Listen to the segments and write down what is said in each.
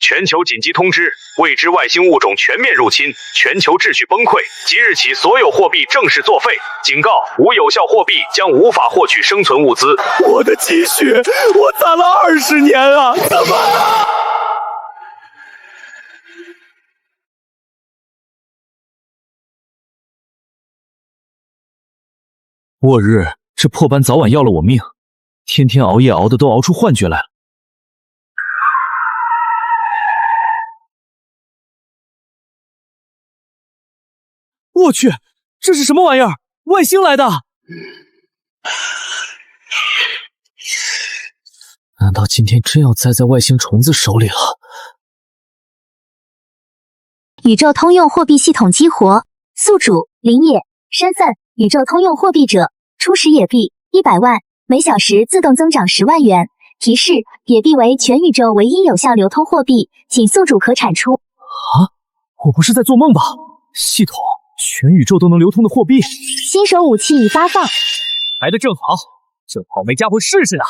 全球紧急通知，未知外星物种全面入侵，全球秩序崩溃。即日起，所有货币正式作废。警告：无有效货币将无法获取生存物资。我的积蓄，我攒了20年啊！怎么了？我日，这破班早晚要了我命！天天熬夜熬的都熬出幻觉来了。我去，这是什么玩意儿？外星来的？难道今天真要栽在外星虫子手里了？宇宙通用货币系统激活，宿主林野，身份宇宙通用货币者，初始野币100万，每小时自动增长10万元。提示：野币为全宇宙唯一有效流通货币，仅宿主可产出。啊，我不是在做梦吧？系统，全宇宙都能流通的货币。新手武器已发放，来的正好，这跑没家伙试试啊！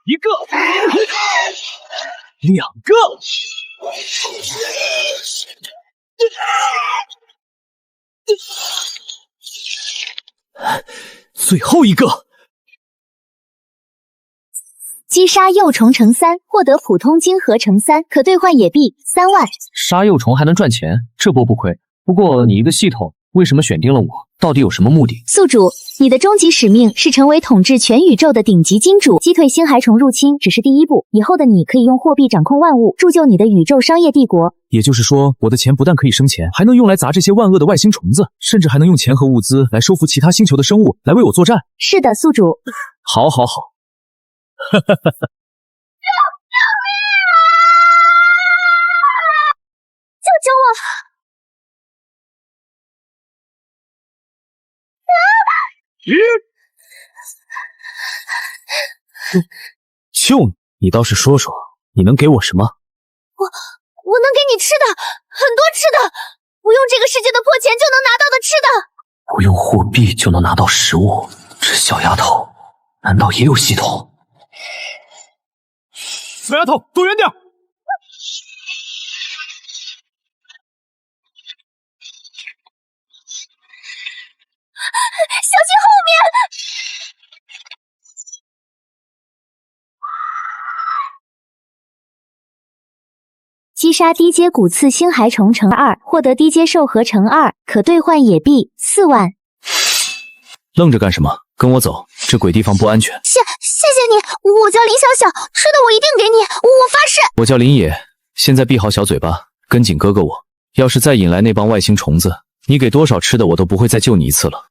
一个，两个，最后一个。击杀幼虫乘3，获得普通金盒乘3，可兑换野币3万。杀幼虫还能赚钱，这波不亏。不过你一个系统，为什么选定了我？到底有什么目的？宿主，你的终极使命是成为统治全宇宙的顶级金主。击退星骸虫入侵只是第一步，以后的你可以用货币掌控万物，铸就你的宇宙商业帝国。也就是说，我的钱不但可以生钱，还能用来砸这些万恶的外星虫子，甚至还能用钱和物资来收服其他星球的生物，来为我作战。是的，宿主。好，好，好。哈哈哈哈！救救我！救你？你倒是说说，你能给我什么？我能给你吃的，很多吃的，我用这个世界的破钱就能拿到的吃的。我用货币就能拿到食物，这小丫头难道也有系统？小丫头，躲远点！小心后面！击杀低阶骨刺星骸虫乘2，获得低阶兽核乘2，可兑换野币4万。愣着干什么？跟我走，这鬼地方不安全。谢谢你，我叫林小小，吃的我一定给你，我发誓。我叫林野，现在闭好小嘴巴，跟紧哥哥我。要是再引来那帮外星虫子，你给多少吃的我都不会再救你一次了。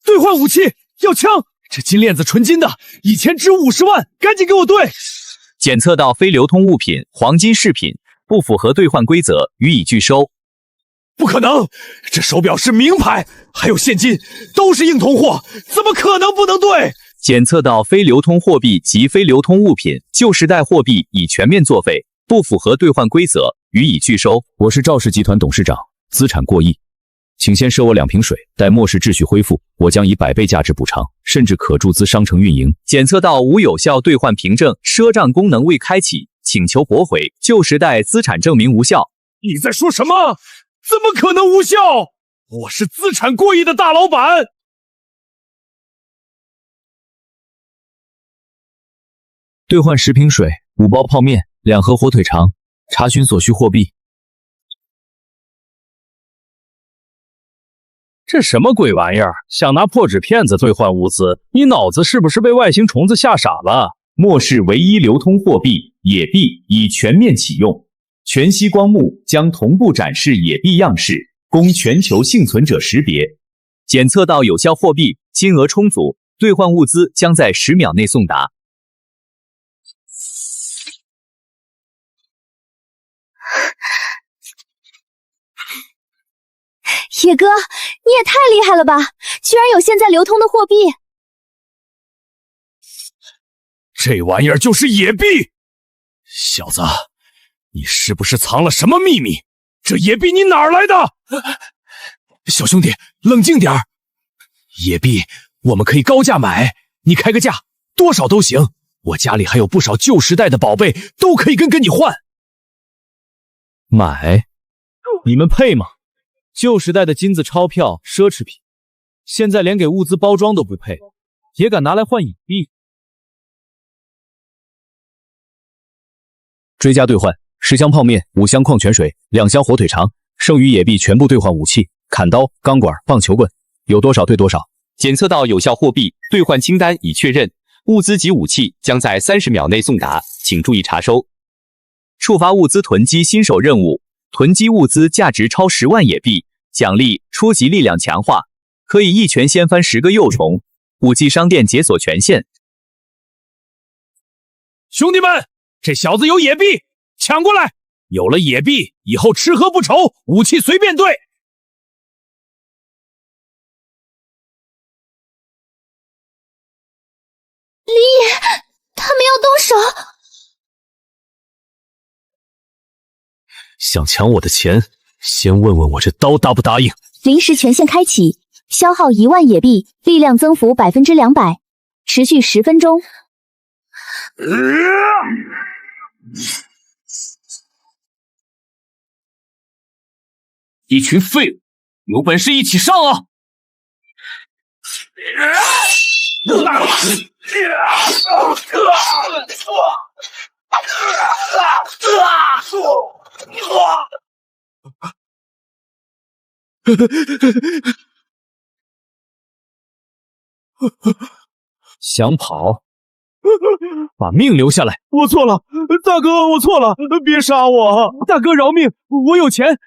兑换武器，要枪！这金链子纯金的，以前值50万，赶紧给我兑！检测到非流通物品、黄金饰品，不符合兑换规则，予以拒收。不可能，这手表是名牌，还有现金，都是硬通货，怎么可能不能兑？检测到非流通货币及非流通物品、旧时代货币已全面作废，不符合兑换规则，予以拒收。我是赵氏集团董事长，资产过亿，请先赊我2瓶水，待末世秩序恢复，我将以100倍价值补偿，甚至可注资商城运营。检测到无有效兑换凭证赊账功能未开启，请求驳回，旧时代资产证明无效。你在说什么？怎么可能无效？我是资产过亿的大老板。兑换10瓶水、5包泡面、2盒火腿肠，查询所需货币。这什么鬼玩意儿？想拿破纸片子兑换物资？你脑子是不是被外星虫子吓傻了？末世唯一流通货币野币已全面启用，全息光幕将同步展示野币样式，供全球幸存者识别。检测到有效货币，金额充足，兑换物资将在10秒内送达。野哥，你也太厉害了吧！居然有现在流通的货币。这玩意儿就是野币！小子，你是不是藏了什么秘密？这野币你哪儿来的？小兄弟，冷静点儿。野币我们可以高价买，你开个价，多少都行。我家里还有不少旧时代的宝贝，都可以跟你换。买？你们配吗？旧时代的金子钞票奢侈品，现在连给物资包装都不配，也敢拿来换野币？追加兑换10箱泡面、5箱矿泉水、2箱火腿肠，剩余野币全部兑换武器，砍刀、钢管、棒球棍，有多少兑多少。检测到有效货币，兑换清单已确认，物资及武器将在30秒内送达，请注意查收。触发物资囤积新手任务，囤积物资价值超10万野币，奖励初级力量强化，可以一拳掀翻10个幼虫。武器商店解锁权限。兄弟们，这小子有野币，抢过来！有了野币，以后吃喝不愁，武器随便兑。李野，他们要动手！想抢我的钱，先问问我这刀答不答应。临时权限开启，消耗1万野币，力量增幅200%，持续10分钟。一群废物，有本事一起上啊！想跑，把命留下来！我错了，大哥，我错了，别杀我！大哥饶命，我有钱，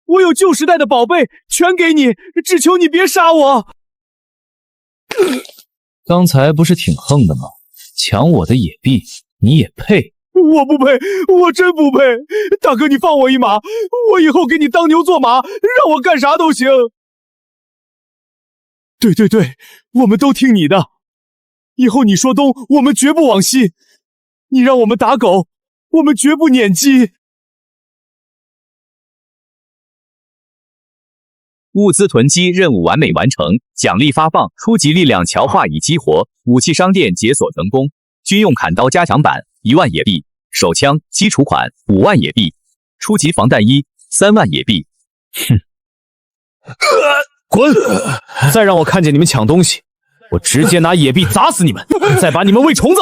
我有旧时代的宝贝，全给你，只求你别杀我！刚才不是挺横的吗？抢我的野币，你也配？我不配，我真不配！大哥，你放我一马，我以后给你当牛做马，让我干啥都行。对，我们都听你的。以后你说东，我们绝不往西；你让我们打狗，我们绝不撵鸡。物资囤积任务完美完成，奖励发放，初级力量强化已激活，武器商店解锁成功。军用砍刀加强版1万野币，手枪基础款5万野币，初级防弹衣3万野币。哼！滚！再让我看见你们抢东西，我直接拿野币砸死你们，再把你们喂虫子！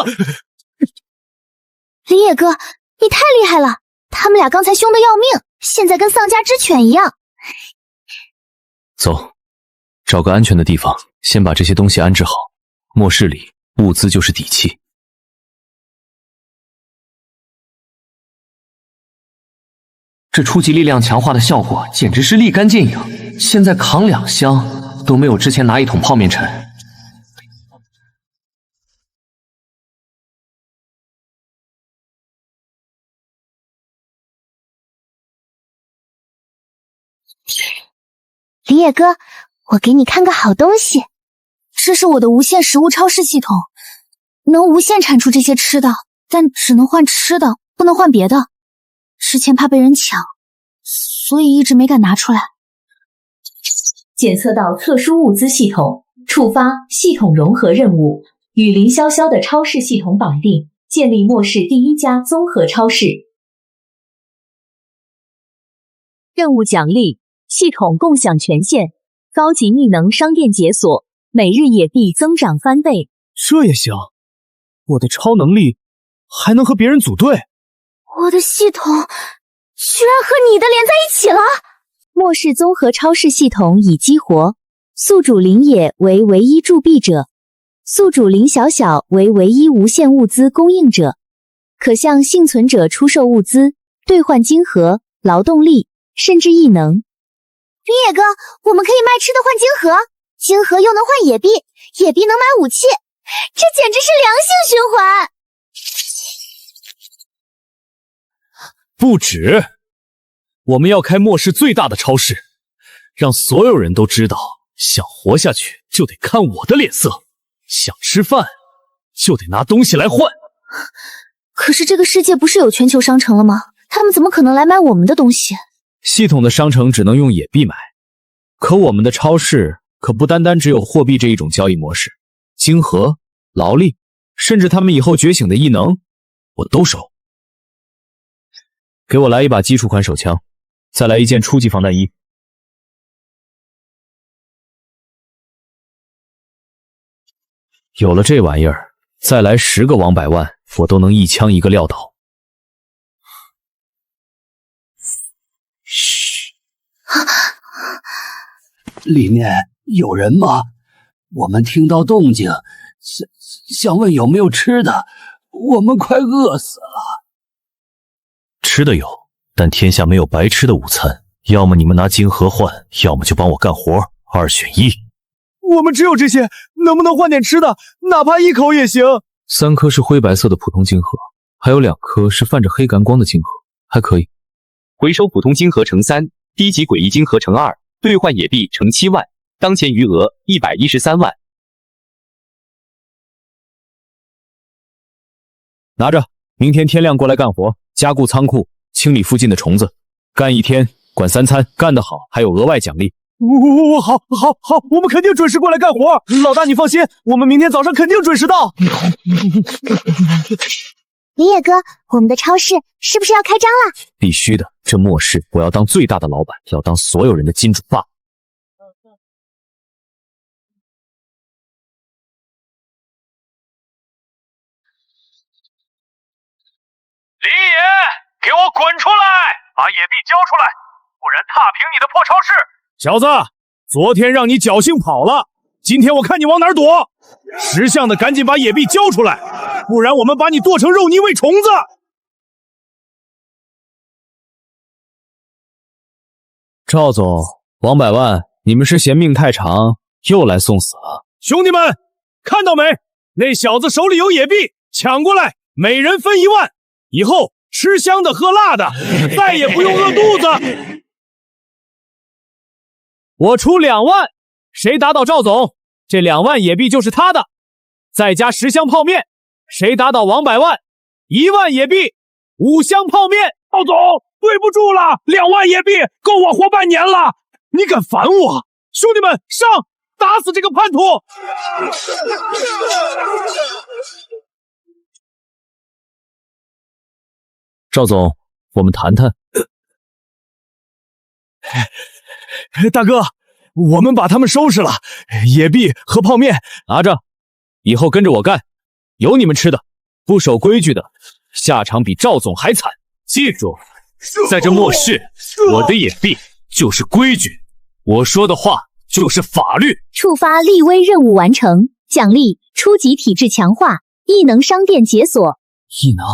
李野哥，你太厉害了！他们俩刚才凶得要命，现在跟丧家之犬一样。走，找个安全的地方，先把这些东西安置好。末世里，物资就是底气。这初级力量强化的效果简直是立竿见影，现在扛2箱都没有之前拿1桶泡面沉。李野哥，我给你看个好东西，这是我的无限食物超市系统，能无限产出这些吃的，但只能换吃的，不能换别的。之前怕被人抢，所以一直没敢拿出来。检测到特殊物资系统，触发系统融合任务，与林潇潇的超市系统绑定，建立末世第1家综合超市。任务奖励：系统共享权限，高级异能商店解锁，每日野币增长翻倍。这也行？我的超能力还能和别人组队？我的系统居然和你的连在一起了！末世综合超市系统已激活，宿主林野为唯一铸币者，宿主林小小为唯一无限物资供应者，可向幸存者出售物资，兑换金盒、劳动力，甚至异能。林野哥，我们可以卖吃的换金盒，金盒又能换野币，野币能买武器，这简直是良性循环！不止，我们要开末世最大的超市，让所有人都知道，想活下去就得看我的脸色，想吃饭就得拿东西来换。可是这个世界不是有全球商城了吗？他们怎么可能来买我们的东西？系统的商城只能用野币买，可我们的超市可不单单只有货币这一种交易模式，金盒、劳力、甚至他们以后觉醒的异能，我都收。给我来一把基础款手枪，再来一件初级防弹衣。有了这玩意儿，再来10个王百万，我都能一枪一个撂倒。嘘，里面有人吗？我们听到动静，想问有没有吃的，我们快饿死了。吃的有，但天下没有白吃的午餐，要么你们拿金盒换，要么就帮我干活，2选1。我们只有这些，能不能换点吃的？哪怕1口也行。3颗是灰白色的普通金盒，还有2颗是泛着黑蓝光的金盒，还可以。回收普通金盒乘3，低级诡异金盒乘2，兑换野币乘7万，当前余额113万。拿着，明天天亮过来干活，加固仓库，清理附近的虫子，干1天管3餐，干得好还有额外奖励。好，我们肯定准时过来干活。老大你放心，我们明天早上肯定准时到。林野哥，我们的超市是不是要开张了？必须的，这末世我要当最大的老板，要当所有人的金主爸。林野，给我滚出来！把野币交出来，不然踏平你的破超市！小子，昨天让你侥幸跑了，今天我看你往哪儿躲！识相的赶紧把野币交出来，不然我们把你剁成肉泥喂虫子！赵总，王百万，你们是嫌命太长，又来送死了？兄弟们，看到没？那小子手里有野币，抢过来，每人分1万，以后吃香的喝辣的，再也不用饿肚子。我出2万，谁打倒赵总，这2万野币就是他的，再加10箱泡面，谁打倒王百万，1万野币，5箱泡面。赵总，对不住了，2万野币够我活半年了。你敢烦我？兄弟们，上，打死这个叛徒！赵总，我们谈谈。大哥，我们把他们收拾了，野币和泡面拿着，以后跟着我干，有你们吃的。不守规矩的，下场比赵总还惨。记住，在这末世，我的野币就是规矩，我说的话就是法律。触发立威任务完成，奖励初级体质强化，异能商店解锁。异能，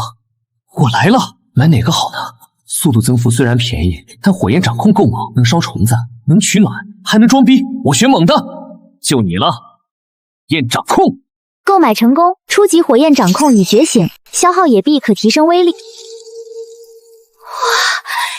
我来了，买哪个好呢？速度增幅虽然便宜，但火焰掌控够猛，能烧虫子，能取暖，还能装逼。我选猛的，就你了，焰掌控。购买成功，初级火焰掌控已觉醒，消耗野币可提升威力。哇，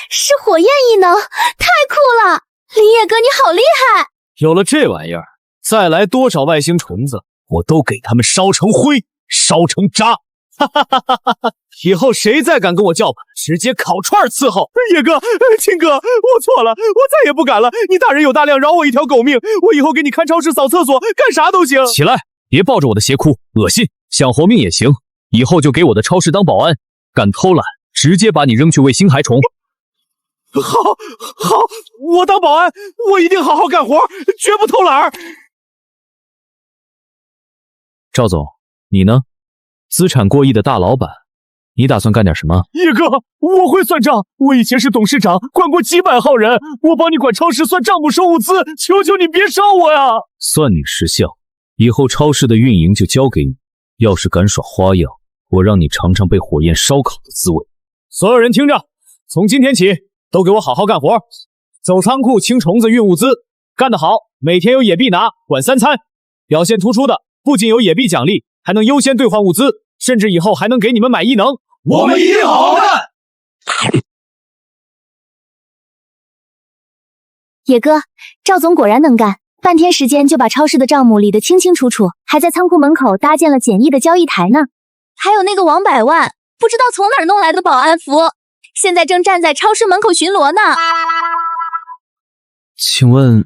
是火焰异能，太酷了！林野哥，你好厉害！有了这玩意儿，再来多少外星虫子，我都给他们烧成灰，烧成渣。哈哈哈哈哈！以后谁再敢跟我叫板，直接烤串伺候。野哥，亲哥，我错了，我再也不敢了。你大人有大量，饶我一条狗命。我以后给你看超市、扫厕所，干啥都行。起来，别抱着我的鞋哭，恶心。想活命也行，以后就给我的超市当保安。敢偷懒，直接把你扔去喂星海虫。好，我当保安，我一定好好干活，绝不偷懒。赵总，你呢？资产过亿的大老板，你打算干点什么？野哥，我会算账，我以前是董事长，管过几百号人，我帮你管超市算账目收物资，求求你别烧我呀！算你识相，以后超市的运营就交给你，要是敢耍花样，我让你尝尝被火焰烧烤的滋味。所有人听着，从今天起都给我好好干活，走仓库清虫子运物资，干得好每天有野币拿，管3餐，表现突出的不仅有野币奖励，还能优先兑换物资，甚至以后还能给你们买异能。我们一定好好干。野哥，赵总果然能干，半天时间就把超市的账目理得清清楚楚，还在仓库门口搭建了简易的交易台呢。还有那个王百万，不知道从哪儿弄来的保安服，现在正站在超市门口巡逻呢。请问，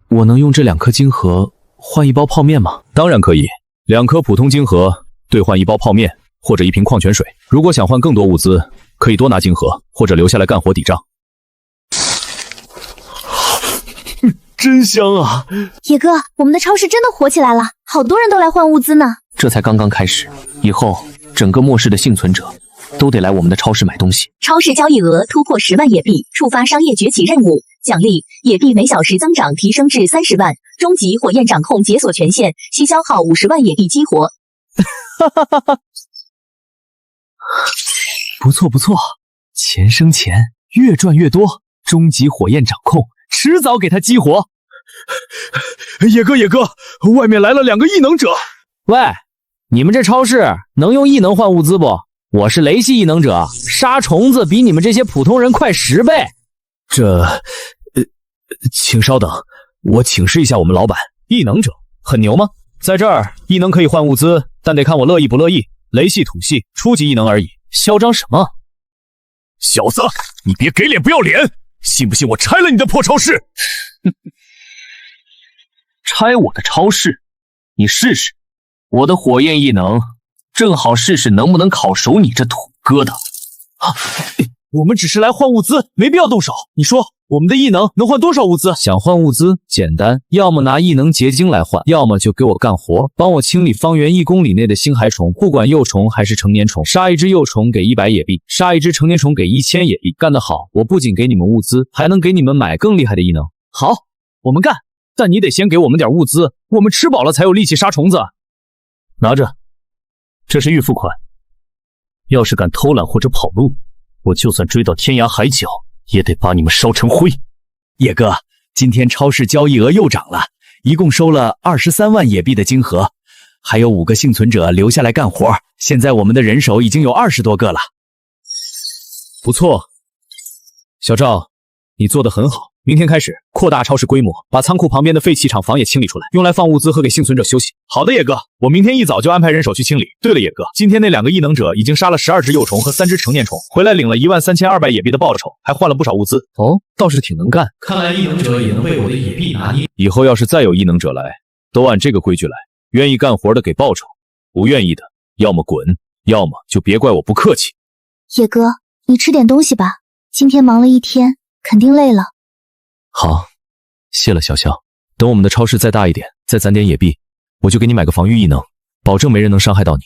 我能用这2颗金盒换1包泡面吗？当然可以，2颗普通金盒兑换1包泡面或者1瓶矿泉水。如果想换更多物资，可以多拿金盒，或者留下来干活抵账。真香啊！野哥，我们的超市真的火起来了，好多人都来换物资呢。这才刚刚开始，以后整个末世的幸存者都得来我们的超市买东西。超市交易额突破10万野币，触发商业崛起任务，奖励野币每小时增长提升至30万，终极火焰掌控解锁权限，需消耗50万野币激活。不错不错，钱生钱，越赚越多。终极火焰掌控，迟早给他激活。野哥，外面来了2个异能者。喂，你们这超市能用异能换物资不？我是雷系异能者，杀虫子比你们这些普通人快10倍。请稍等，我请示一下我们老板。异能者很牛吗？在这儿，异能可以换物资，但得看我乐意不乐意。雷系、土系，初级异能而已，嚣张什么？小子，你别给脸不要脸！信不信我拆了你的破超市？拆我的超市？你试试，我的火焰异能正好试试能不能烤熟你这土疙瘩。我们只是来换物资，没必要动手。你说我们的异能能换多少物资？想换物资简单，要么拿异能结晶来换，要么就给我干活，帮我清理方圆1公里内的星海虫，不管幼虫还是成年虫，杀一只幼虫给100野币，杀一只成年虫给1000野币。干得好，我不仅给你们物资，还能给你们买更厉害的异能。好，我们干，但你得先给我们点物资，我们吃饱了才有力气杀虫子。拿着，这是预付款。要是敢偷懒或者跑路，我就算追到天涯海角，也得把你们烧成灰。野哥，今天超市交易额又涨了，一共收了23万野币的金盒，还有5个幸存者留下来干活，现在我们的人手已经有20多个了。不错，小赵，你做得很好。明天开始扩大超市规模，把仓库旁边的废弃厂房也清理出来，用来放物资和给幸存者休息。好的，野哥，我明天一早就安排人手去清理。对了，野哥，今天那2个异能者已经杀了12只幼虫和3只成年虫，回来领了13200野币的报酬，还换了不少物资。哦，倒是挺能干。看来异能者也能被我的野币拿捏。以后要是再有异能者来，都按这个规矩来，愿意干活的给报酬，不愿意的要么滚，要么就别怪我不客气。野哥，你吃点东西吧，今天忙了一天，肯定累了。好，谢了小肖。等我们的超市再大一点，再攒点野币，我就给你买个防御异能，保证没人能伤害到你。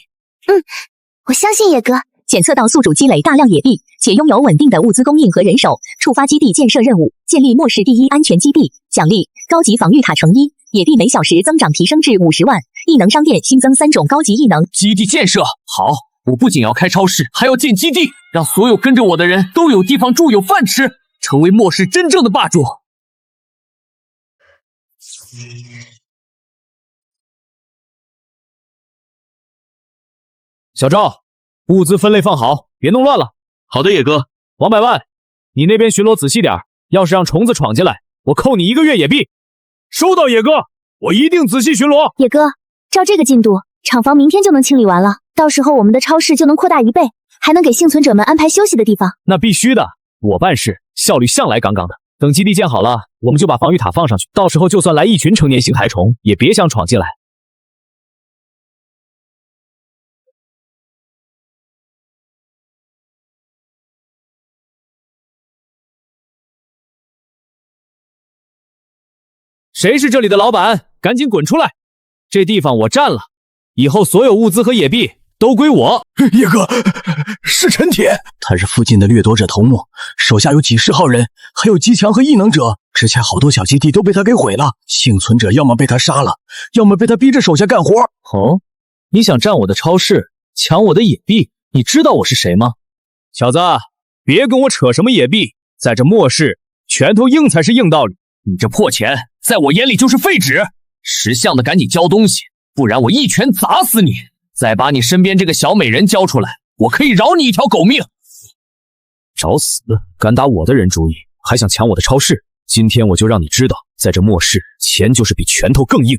我相信野哥。检测到宿主积累大量野币，且拥有稳定的物资供应和人手，触发基地建设任务，建立末世第1安全基地，奖励高级防御塔乘1，野币每小时增长提升至50万，异能商店新增3种高级异能。基地建设好，我不仅要开超市，还要建基地，让所有跟着我的人都有地方住，有饭吃，成为末世真正的霸主。小赵，物资分类放好，别弄乱了。好的，野哥。王百万，你那边巡逻仔细点，要是让虫子闯进来，我扣你1个月野币。收到，野哥，我一定仔细巡逻。野哥，照这个进度，厂房明天就能清理完了，到时候我们的超市就能扩大1倍，还能给幸存者们安排休息的地方。那必须的，我办事效率向来杠杠的。等基地建好了，我们就把防御塔放上去，到时候就算来一群成年星海虫，也别想闯进来。谁是这里的老板？赶紧滚出来！这地方我占了，以后所有物资和野币都归我。野哥，是陈铁，他是附近的掠夺者头目，手下有几10号人，还有极强和异能者。之前好多小基地都被他给毁了，幸存者要么被他杀了，要么被他逼着手下干活。哦，你想占我的超市，抢我的野币？你知道我是谁吗？小子，别跟我扯什么野币，在这末世，拳头硬才是硬道理。你这破钱，在我眼里就是废纸。识相的赶紧交东西，不然我一拳砸死你！再把你身边这个小美人交出来，我可以饶你一条狗命。找死！敢打我的人主意，还想抢我的超市？今天我就让你知道，在这末世，钱就是比拳头更硬。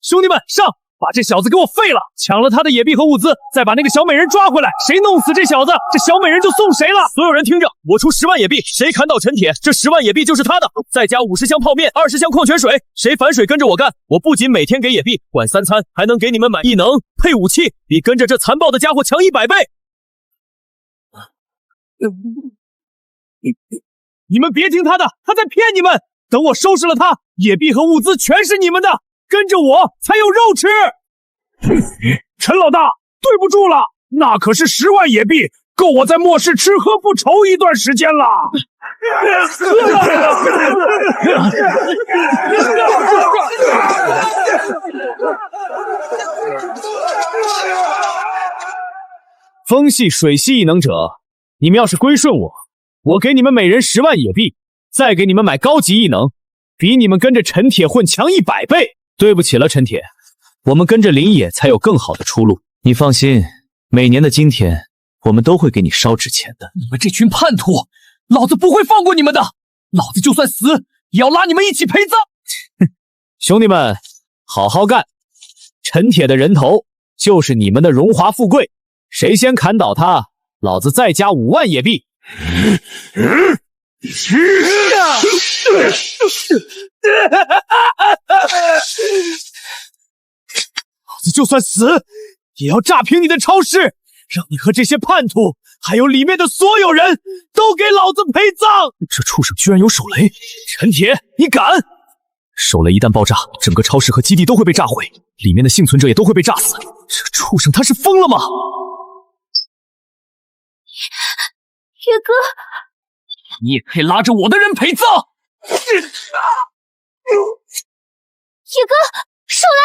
兄弟们，上！把这小子给我废了，抢了他的野币和物资，再把那个小美人抓回来。谁弄死这小子，这小美人就送谁了。所有人听着，我出10万野币，谁砍倒陈铁，这10万野币就是他的，再加50箱泡面，20箱矿泉水，谁反水跟着我干，我不仅每天给野币，管3餐，还能给你们买异能配武器，比跟着这残暴的家伙强100倍。你们别听他的，他在骗你们。等我收拾了他，野币和物资全是你们的，跟着我才有肉吃。陈老大，对不住了，那可是10万野币，够我在末世吃喝不愁一段时间了。风系、水系异能者，你们要是归顺我，我给你们每人10万野币，再给你们买高级异能，比你们跟着陈铁混强100倍。对不起了，陈铁，我们跟着林野才有更好的出路。你放心，每年的今天，我们都会给你烧纸钱的。你们这群叛徒，老子不会放过你们的！老子就算死，也要拉你们一起陪葬！兄弟们，好好干！陈铁的人头就是你们的荣华富贵，谁先砍倒他，老子再加5万野币。老子就算死，也要炸平你的超市，让你和这些叛徒，还有里面的所有人都给老子陪葬！这畜生居然有手雷！陈铁，你敢！手雷一旦爆炸，整个超市和基地都会被炸毁，里面的幸存者也都会被炸死。这畜生他是疯了吗？月哥，你也配拉着我的人陪葬？野哥，手雷！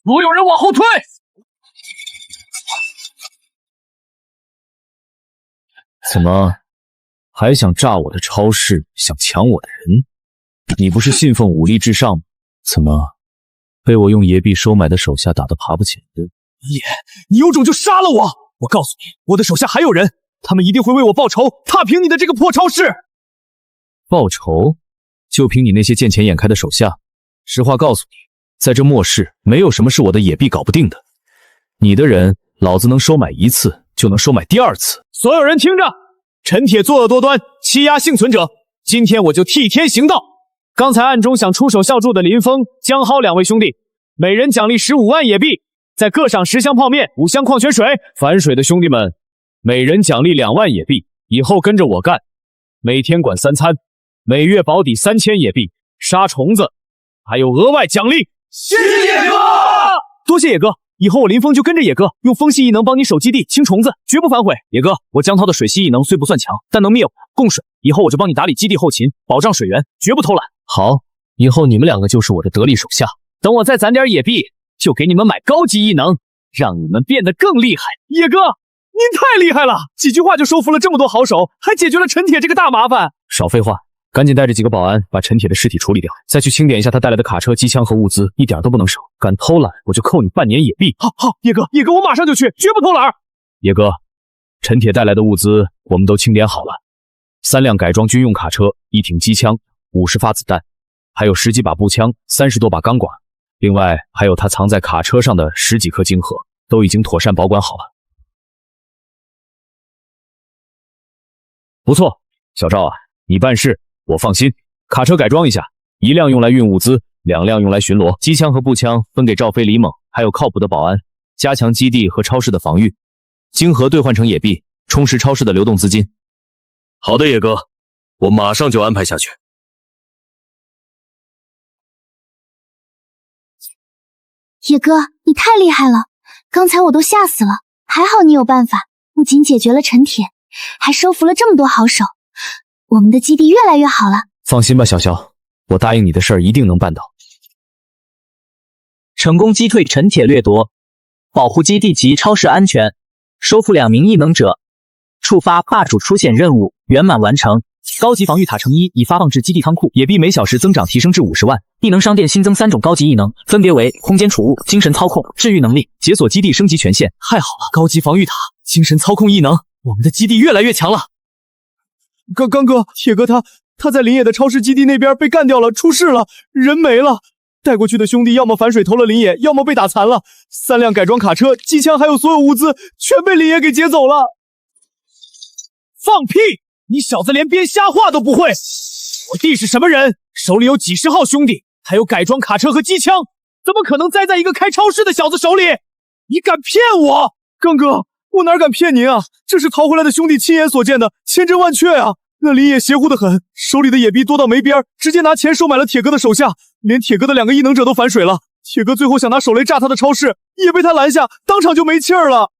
所有人往后退！怎么，还想炸我的超市，想抢我的人？你不是信奉武力至上吗？怎么，被我用野币收买的手下打得爬不起来的？你有种就杀了我！我告诉你，我的手下还有人，他们一定会为我报仇，踏平你的这个破超市。报仇？就凭你那些见钱眼开的手下？实话告诉你，在这末世，没有什么是我的野币搞不定的。你的人，老子能收买1次，就能收买第2次。所有人听着，陈铁作恶多端，欺压幸存者，今天我就替天行道。刚才暗中想出手相助的林峰、江浩2位兄弟，每人奖励15万野币，再各赏10箱泡面、5箱矿泉水。反水的兄弟们，每人奖励2万野币，以后跟着我干，每天管3餐，每月保底3000野币，杀虫子，还有额外奖励。谢谢野哥！多谢野哥，以后我林峰就跟着野哥，用风系异能帮你守基地、清虫子，绝不反悔。野哥，我江涛的水系异能虽不算强，但能灭火、供水，以后我就帮你打理基地后勤，保障水源，绝不偷懒。好，以后你们2个就是我的得力手下，等我再攒点野币，就给你们买高级异能，让你们变得更厉害。野哥，您太厉害了，几句话就收服了这么多好手，还解决了陈铁这个大麻烦。少废话，赶紧带着几个保安把陈铁的尸体处理掉，再去清点一下他带来的卡车、机枪和物资，一点都不能少。敢偷懒，我就扣你半年野币。好，野哥，我马上就去，绝不偷懒。野哥，陈铁带来的物资我们都清点好了，3辆改装军用卡车，1挺机枪，50发子弹，还有10几把步枪，30多把钢管，另外还有他藏在卡车上的10几颗晶核，都已经妥善保管好了。不错，小赵啊，你办事我放心。卡车改装一下，1辆用来运物资，2辆用来巡逻，机枪和步枪分给赵飞、李猛，还有靠谱的保安，加强基地和超市的防御。晶核兑换成野币，充实超市的流动资金。好的，野哥，我马上就安排下去。野哥，你太厉害了，刚才我都吓死了，还好你有办法，不仅解决了陈铁，还收服了这么多好手，我们的基地越来越好了。放心吧，小肖，我答应你的事儿一定能办到。成功击退陈铁掠夺，保护基地及超市安全，收复2名异能者，触发霸主出现任务，圆满完成。高级防御塔乘1已发放至基地仓库，野币每小时增长提升至50万。异能商店新增3种高级异能，分别为空间储物、精神操控、治愈能力，解锁基地升级权限。太好了，高级防御塔、精神操控异能，我们的基地越来越强了。刚哥，铁哥他在林野的超市基地那边被干掉了，出事了，人没了。带过去的兄弟要么反水投了林野，要么被打残了。3辆改装卡车、机枪还有所有物资全被林野给劫走了。放屁！你小子连编瞎话都不会！我弟是什么人？手里有几10号兄弟，还有改装卡车和机枪，怎么可能栽在一个开超市的小子手里？你敢骗我？刚哥，我哪敢骗您啊？这是逃回来的兄弟亲眼所见的，千真万确啊！那林野邪乎得很，手里的野币多到没边，直接拿钱收买了铁哥的手下，连铁哥的2个异能者都反水了。铁哥最后想拿手雷炸他的超市，也被他拦下，当场就没气儿了。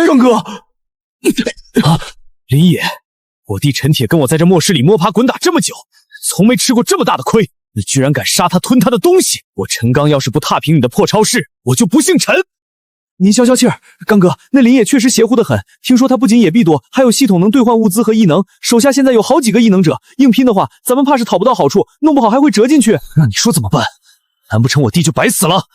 刚哥，林野，我弟陈铁跟我在这末世里摸爬滚打这么久，从没吃过这么大的亏，你居然敢杀他吞他的东西！我陈刚要是不踏平你的破超市，我就不姓陈。您消消气儿，刚哥，那林野确实邪乎得很。听说他不仅野币多，还有系统能兑换物资和异能，手下现在有好几个异能者，硬拼的话，咱们怕是讨不到好处，弄不好还会折进去。那你说怎么办？难不成我弟就白死了，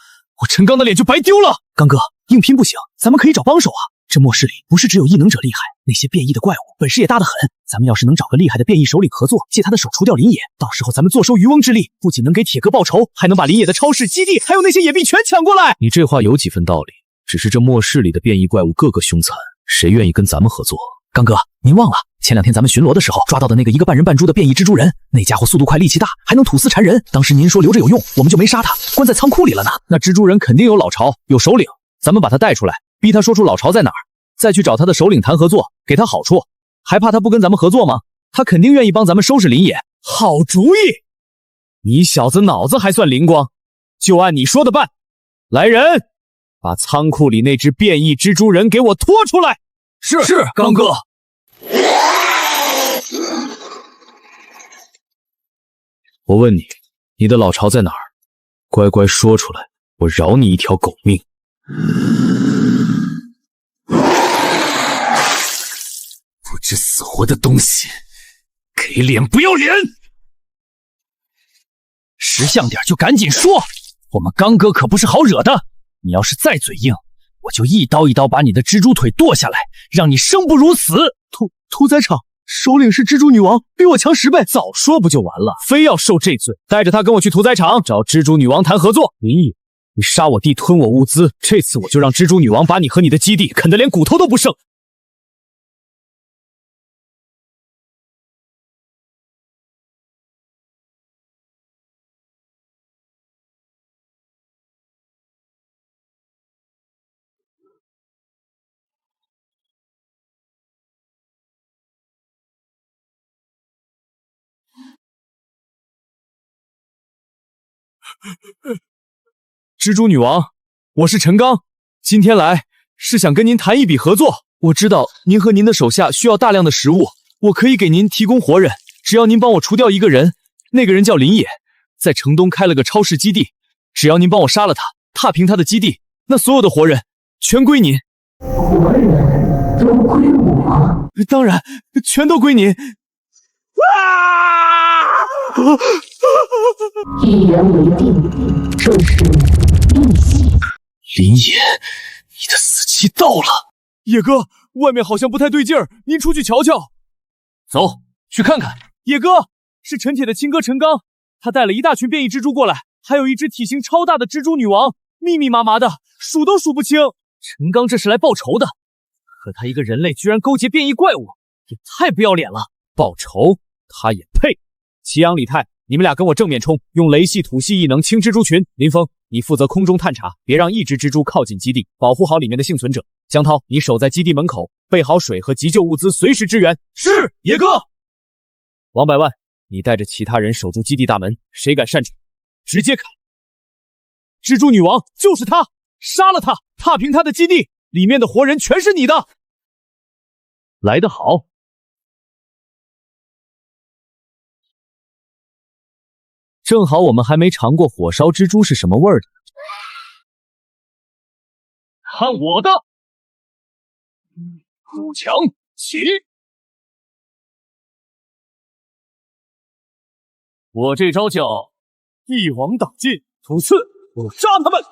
我陈刚的脸就白丢了？刚哥，硬拼不行，咱们可以找帮手啊。这末世里不是只有异能者厉害，那些变异的怪物本事也大得很。咱们要是能找个厉害的变异首领合作，借他的手除掉林野，到时候咱们坐收渔翁之利，不仅能给铁哥报仇，还能把林野的超市基地还有那些野币全抢过来。你这话有几分道理，只是这末世里的变异怪物个个凶残，谁愿意跟咱们合作？刚哥，您忘了前2天咱们巡逻的时候抓到的那个一个半人半猪的变异蜘蛛人？那家伙速度快，力气大，还能吐丝缠人。当时您说留着有用，我们就没杀他，关在仓库里了呢。那蜘蛛人肯定有老巢，有首领，咱们把他带出来，逼他说出老巢在哪儿，再去找他的首领谈合作，给他好处，还怕他不跟咱们合作吗？他肯定愿意帮咱们收拾林野。好主意！你小子脑子还算灵光，就按你说的办。来人，把仓库里那只变异蜘蛛人给我拖出来！是刚哥。我问你，你的老巢在哪儿？乖乖说出来，我饶你一条狗命。不知死活的东西，给脸不要脸！识相点就赶紧说，我们刚哥可不是好惹的。你要是再嘴硬，我就一刀一刀把你的蜘蛛腿剁下来，让你生不如死。屠宰场首领是蜘蛛女王，比我强10倍，早说不就完了，非要受这罪。带着他跟我去屠宰场找蜘蛛女王谈合作。林野，你杀我弟吞我物资，这次我就让蜘蛛女王把你和你的基地啃得连骨头都不剩。蜘蛛女王，我是陈刚，今天来是想跟您谈一笔合作。我知道您和您的手下需要大量的食物，我可以给您提供活人，只要您帮我除掉一个人，那个人叫林野，在城东开了个超市基地，只要您帮我杀了他，踏平他的基地，那所有的活人全归您。活人都归我？当然，全都归您。一言为定，这是利息。林野，你的死期到了。野哥，外面好像不太对劲儿，您出去瞧瞧。走，去看看。野哥，是陈铁的亲哥陈刚，他带了一大群变异蜘蛛过来，还有一只体型超大的蜘蛛女王，密密麻麻的，数都数不清。陈刚这是来报仇的，可他一个人类居然勾结变异怪物，也太不要脸了。报仇，他也配？祁阳、李泰，你们俩跟我正面冲，用雷系、土系异能清蜘蛛群。林峰，你负责空中探查，别让一只蜘蛛靠近基地，保护好里面的幸存者。江涛，你守在基地门口，备好水和急救物资，随时支援。是，野哥。王百万，你带着其他人守住基地大门，谁敢擅闯，直接砍。蜘蛛女王就是她，杀了她，踏平她的基地，里面的活人全是你的。来得好。正好我们还没尝过火烧蜘蛛是什么味儿的，看我的！补强起！我这招叫一网打尽，土刺，我杀他们！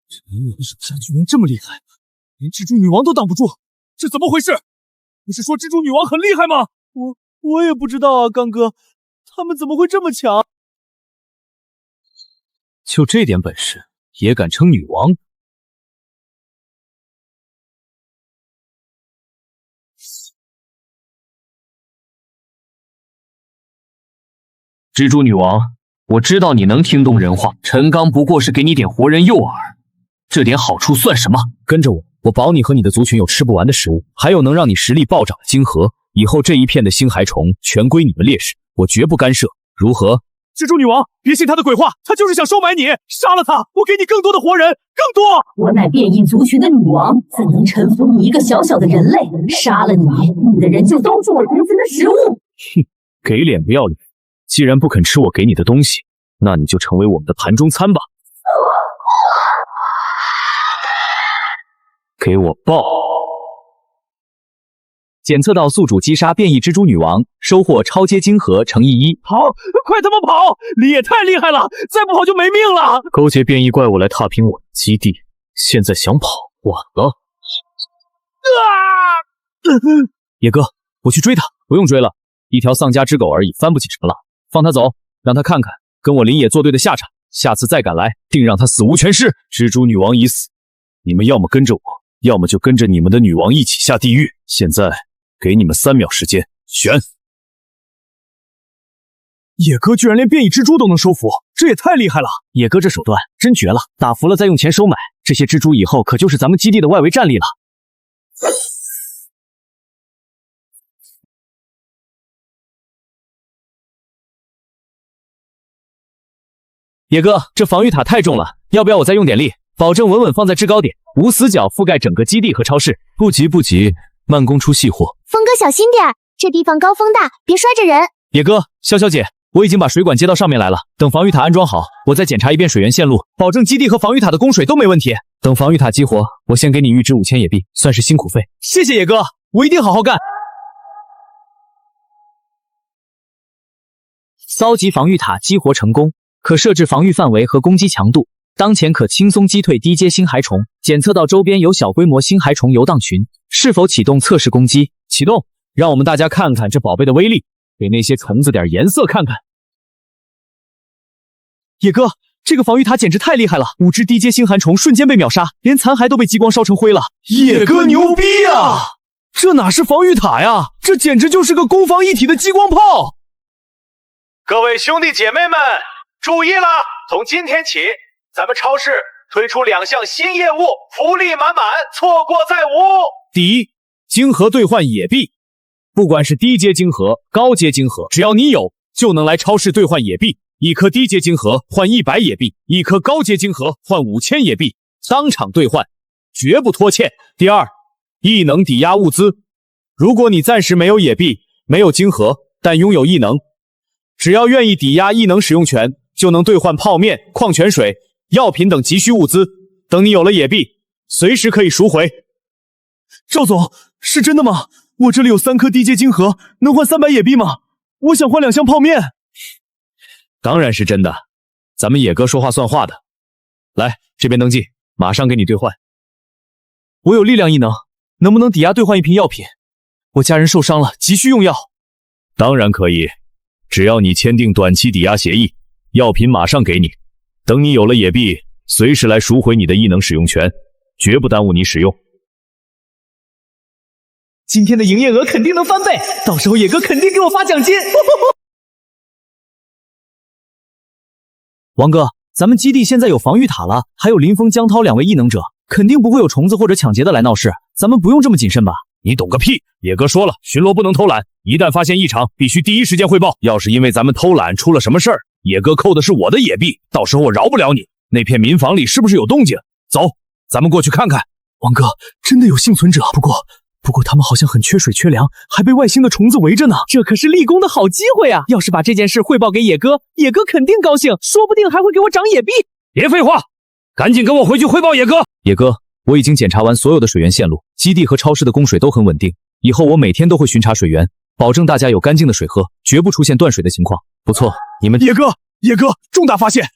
陈野的手下居然这么厉害，连蜘蛛女王都挡不住，这怎么回事？不是说蜘蛛女王很厉害吗？我也不知道啊，刚哥，他们怎么会这么强？就这点本事，也敢称女王？蜘蛛女王，我知道你能听懂人话，陈刚不过是给你点活人诱饵，这点好处算什么？跟着我，我保你和你的族群有吃不完的食物，还有能让你实力暴涨的晶核。以后这一片的星骸虫全归你们猎食，我绝不干涉，如何？蜘蛛女王，别信她的鬼话，她就是想收买你，杀了她，我给你更多的活人，更多。我乃变异族群的女王，怎能臣服你一个小小的人类？杀了你，你的人就都是我族群的食物。哼，给脸不要脸！既然不肯吃我给你的东西，那你就成为我们的盘中餐吧。给我爆！检测到宿主击杀变异蜘蛛女王，收获超阶晶核乘以1。跑，快他妈跑！你也太厉害了，再不跑就没命了！勾结变异怪物来踏平我的基地，现在想跑晚了。野哥，我去追他。不用追了，一条丧家之狗而已，翻不起什么了。放他走，让他看看跟我林野作对的下场。下次再敢来，定让他死无全尸。蜘蛛女王已死，你们要么跟着我，要么就跟着你们的女王一起下地狱。现在给你们3秒时间选。野哥居然连变异蜘蛛都能收服，这也太厉害了！野哥这手段真绝了，打服了再用钱收买这些蜘蛛，以后可就是咱们基地的外围战力了。野哥，这防御塔太重了，要不要我再用点力，保证稳稳放在制高点，无死角覆盖整个基地和超市？不急不急，慢工出细活。峰哥小心点儿，这地方高风大，别摔着人。野哥，潇潇姐，我已经把水管接到上面来了，等防御塔安装好，我再检查一遍水源线路，保证基地和防御塔的供水都没问题。等防御塔激活，我先给你预支5000野币，算是辛苦费。谢谢野哥，我一定好好干。骚级防御塔激活成功，可设置防御范围和攻击强度，当前可轻松击退低阶星骸虫。检测到周边有小规模星骸虫游荡群，是否启动测试攻击？启动，让我们大家看看这宝贝的威力，给那些虫子点颜色看看。野哥，这个防御塔简直太厉害了，5只低阶星寒虫瞬间被秒杀，连残骸都被激光烧成灰了。野哥牛逼啊！这哪是防御塔呀，这简直就是个攻防一体的激光炮！各位兄弟姐妹们，注意了，从今天起，咱们超市推出2项新业务，福利满满，错过再无。第一，晶核兑换野币，不管是低阶晶核、高阶晶核，只要你有，就能来超市兑换野币。1颗低阶晶核换100野币，1颗高阶晶核换5000野币，当场兑换，绝不拖欠。第二，异能抵押物资，如果你暂时没有野币，没有晶核，但拥有异能，只要愿意抵押异能使用权，就能兑换泡面、矿泉水、药品等急需物资。等你有了野币，随时可以赎回。赵总，是真的吗？我这里有3颗低阶晶核，能换300野币吗？我想换2箱泡面。当然是真的，咱们野哥说话算话的。来，这边登记，马上给你兑换。我有力量异能，能不能抵押兑换1瓶药品？我家人受伤了，急需用药。当然可以，只要你签订短期抵押协议，药品马上给你。等你有了野币，随时来赎回你的异能使用权，绝不耽误你使用。今天的营业额肯定能翻倍，到时候野哥肯定给我发奖金。王哥，咱们基地现在有防御塔了，还有林峰、江涛2位异能者，肯定不会有虫子或者抢劫的来闹事，咱们不用这么谨慎吧？你懂个屁！野哥说了，巡逻不能偷懒，一旦发现异常，必须第一时间汇报。要是因为咱们偷懒出了什么事儿，野哥扣的是我的野币，到时候我饶不了你。那片民房里是不是有动静？走，咱们过去看看。王哥，真的有幸存者，不过他们好像很缺水缺粮，还被外星的虫子围着呢。这可是立功的好机会啊！要是把这件事汇报给野哥，野哥肯定高兴，说不定还会给我涨野币。别废话，赶紧跟我回去汇报野哥。野哥，我已经检查完所有的水源线路，基地和超市的供水都很稳定。以后我每天都会巡查水源，保证大家有干净的水喝，绝不出现断水的情况。不错，你们野哥，重大发现！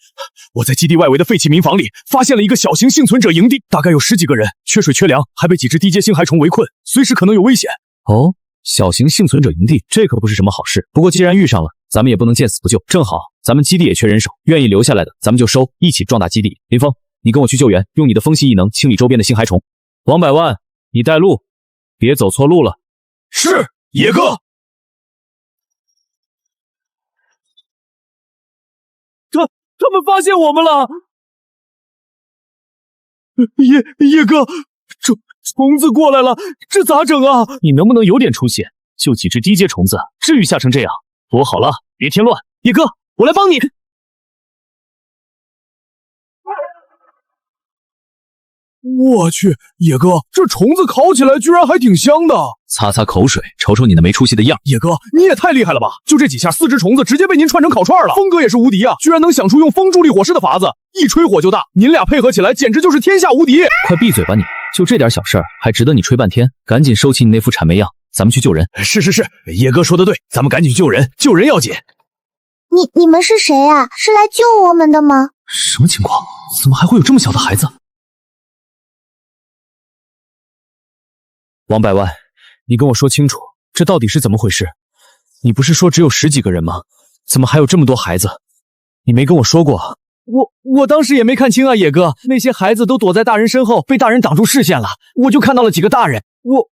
我在基地外围的废弃民房里发现了一个小型幸存者营地，大概有10几个人，缺水缺粮，还被几只低阶星骸虫围困，随时可能有危险。哦，小型幸存者营地，这可不是什么好事。不过既然遇上了，咱们也不能见死不救。正好咱们基地也缺人手，愿意留下来的咱们就收，一起壮大基地。林峰，你跟我去救援，用你的风系异能清理周边的星骸虫。王百万，你带路，别走错路了。是，野哥。他们发现我们了！野哥，虫子过来了，这咋整啊？你能不能有点出息？就几只低阶虫子，至于吓成这样？躲好了，别添乱。野哥，我来帮你。我去，野哥，这虫子烤起来居然还挺香的。擦擦口水，瞅瞅你那没出息的样。野哥，你也太厉害了吧！就这几下，4只虫子直接被您串成烤串了。峰哥也是无敌啊，居然能想出用风助力火势的法子，一吹火就大。您俩配合起来，简直就是天下无敌！快闭嘴吧你！就这点小事儿，还值得你吹半天？赶紧收起你那副谄媚样，咱们去救人。是，野哥说的对，咱们赶紧去救人，救人要紧。你们是谁啊？是来救我们的吗？什么情况？怎么还会有这么小的孩子？王百万，你跟我说清楚，这到底是怎么回事？你不是说只有10几个人吗？怎么还有这么多孩子？你没跟我说过。我当时也没看清啊，野哥，那些孩子都躲在大人身后，被大人挡住视线了，我就看到了几个大人。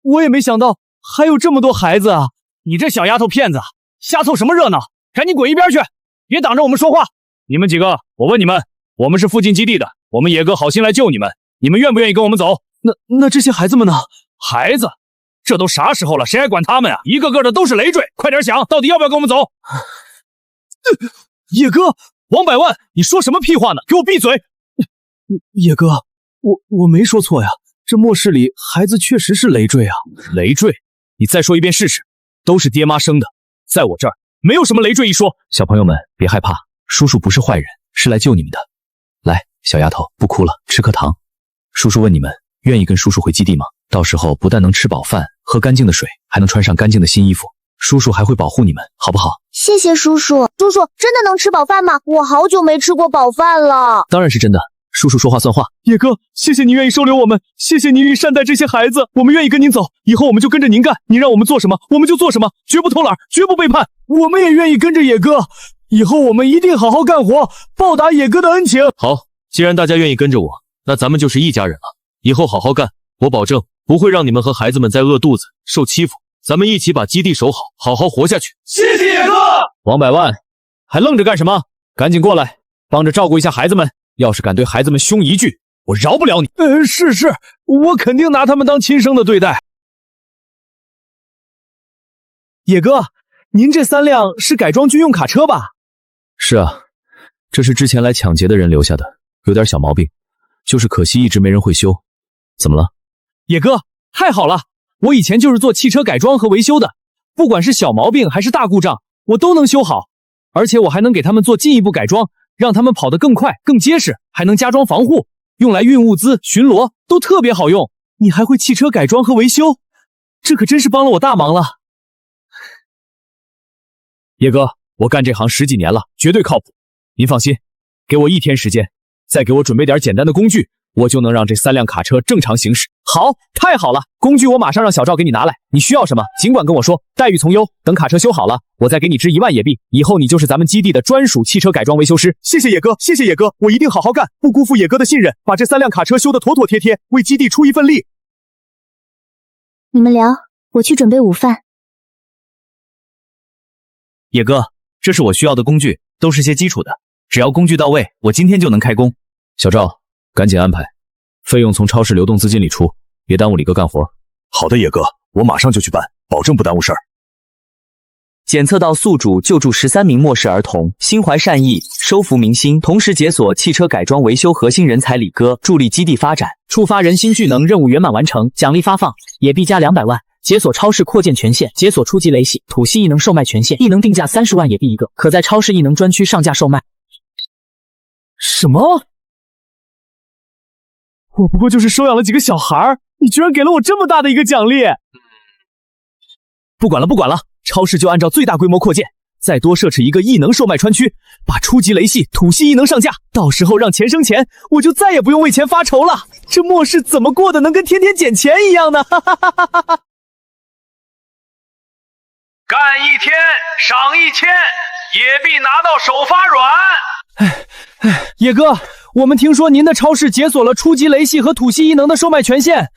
我也没想到还有这么多孩子啊！你这小丫头片子，瞎凑什么热闹？赶紧滚一边去，别挡着我们说话！你们几个，我问你们，我们是附近基地的，我们野哥好心来救你们，你们愿不愿意跟我们走？那这些孩子们呢？孩子，这都啥时候了，谁还管他们啊？一个个的都是累赘，快点想，到底要不要跟我们走？野哥，王百万，你说什么屁话呢？给我闭嘴！野哥，我没说错呀，这末世里孩子确实是累赘啊。累赘？你再说一遍试试。都是爹妈生的，在我这儿没有什么累赘一说。小朋友们别害怕，叔叔不是坏人，是来救你们的。来，小丫头，不哭了，吃颗糖。叔叔问你们，愿意跟叔叔回基地吗？到时候不但能吃饱饭，喝干净的水，还能穿上干净的新衣服。叔叔还会保护你们，好不好？谢谢叔叔。叔叔真的能吃饱饭吗？我好久没吃过饱饭了。当然是真的，叔叔说话算话。野哥，谢谢您愿意收留我们，谢谢您愿意善待这些孩子，我们愿意跟您走，以后我们就跟着您干，您让我们做什么我们就做什么，绝不偷懒，绝不背叛。我们也愿意跟着野哥，以后我们一定好好干活，报答野哥的恩情。好，既然大家愿意跟着我，那咱们就是一家人了，以后好好干，我保证不会让你们和孩子们再饿肚子、受欺负。咱们一起把基地守好，好好活下去。谢谢野哥。王百万，还愣着干什么？赶紧过来，帮着照顾一下孩子们。要是敢对孩子们凶一句，我饶不了你。是，我肯定拿他们当亲生的对待。野哥，您这3辆是改装军用卡车吧？是啊，这是之前来抢劫的人留下的，有点小毛病，就是可惜一直没人会修。怎么了？野哥，太好了，我以前就是做汽车改装和维修的，不管是小毛病还是大故障，我都能修好，而且我还能给他们做进一步改装，让他们跑得更快更结实，还能加装防护，用来运物资巡逻都特别好用。你还会汽车改装和维修，这可真是帮了我大忙了。野哥，我干这行10几年了，绝对靠谱，您放心，给我1天时间，再给我准备点简单的工具，我就能让这3辆卡车正常行驶。好，太好了，工具我马上让小赵给你拿来，你需要什么尽管跟我说，待遇从优。等卡车修好了，我再给你支1万野币，以后你就是咱们基地的专属汽车改装维修师。谢谢野哥，谢谢野哥，我一定好好干，不辜负野哥的信任，把这3辆卡车修得妥妥帖帖，为基地出一份力。你们聊，我去准备午饭。野哥，这是我需要的工具，都是些基础的，只要工具到位，我今天就能开工。小赵，赶紧安排，费用从超市流动资金里出，别耽误李哥干活。好的，野哥，我马上就去办，保证不耽误事儿。检测到宿主救助13名末世儿童，心怀善意，收服民心，同时解锁汽车改装维修核心人才李哥，助力基地发展。触发人心巨能任务圆满完成，奖励发放，野币加200万。解锁超市扩建权限，解锁初级雷系、土系异能售卖权限，异能定价30万野币一个，可在超市异能专区上架售卖。什么？我不过就是收养了几个小孩，你居然给了我这么大的一个奖励！不管了，超市就按照最大规模扩建，再多设置一个异能售卖专区，把初级雷系、土系异能上架，到时候让钱生钱，我就再也不用为钱发愁了。这末世怎么过得能跟天天捡钱一样呢？哈哈哈哈哈哈！干1天赏1000，野币拿到手发软。野哥，我们听说您的超市解锁了初级雷系和土系异能的售卖权限。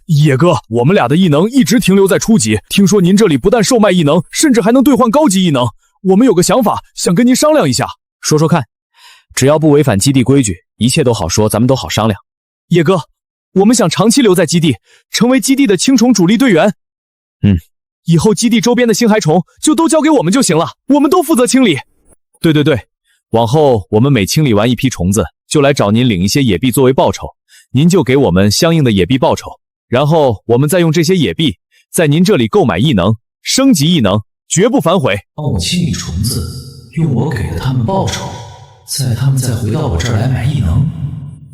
野哥，我们俩的异能一直停留在初级，听说您这里不但售卖异能，甚至还能兑换高级异能。我们有个想法，想跟您商量一下。说说看，只要不违反基地规矩，一切都好说，咱们都好商量。野哥，我们想长期留在基地，成为基地的青虫主力队员。以后基地周边的星骸虫就都交给我们就行了，我们都负责清理。对，往后我们每清理完一批虫子，就来找您领一些野币作为报酬，您就给我们相应的野币报酬，然后我们再用这些野币在您这里购买异能、升级异能，绝不反悔。帮我清理虫子，用我给的他们报酬，他们再回到我这儿来买异能，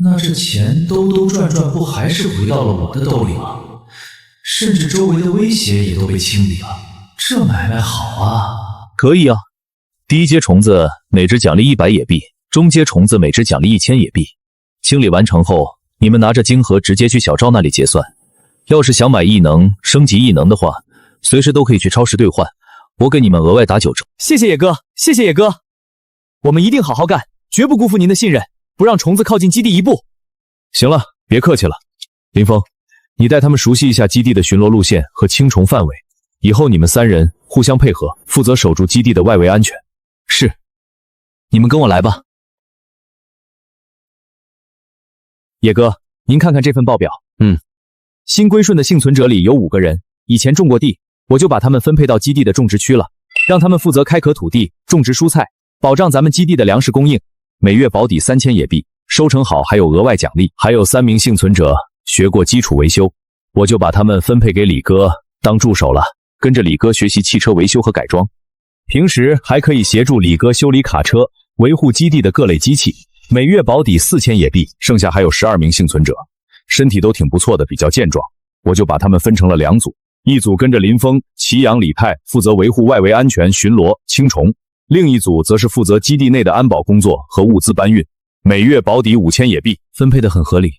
那这钱兜兜转转不还是回到了我的兜里吗？甚至周围的威胁也都被清理了，这买卖好啊！可以啊，第一阶虫子每只奖励100野币，中阶虫子每只奖励1000野币。清理完成后，你们拿着金盒直接去小赵那里结算。要是想买异能、升级异能的话，随时都可以去超市兑换，我给你们额外打9折。谢谢野哥，谢谢野哥，我们一定好好干，绝不辜负您的信任，不让虫子靠近基地一步。行了，别客气了，林峰，你带他们熟悉一下基地的巡逻路线和清虫范围，以后你们3人互相配合，负责守住基地的外围安全。是，你们跟我来吧。野哥，您看看这份报表。新归顺的幸存者里有5个人以前种过地，我就把他们分配到基地的种植区了，让他们负责开垦土地、种植蔬菜，保障咱们基地的粮食供应。每月保底3000野币，收成好还有额外奖励。还有3名幸存者学过基础维修，我就把他们分配给李哥当助手了，跟着李哥学习汽车维修和改装，平时还可以协助李哥修理卡车，维护基地的各类机器。每月保底4000野币，剩下还有12名幸存者，身体都挺不错的，比较健壮，我就把他们分成了2组，一组跟着林峰、祁阳、李泰负责维护外围安全、巡逻、清虫，另一组则是负责基地内的安保工作和物资搬运。每月保底5000野币，分配的很合理，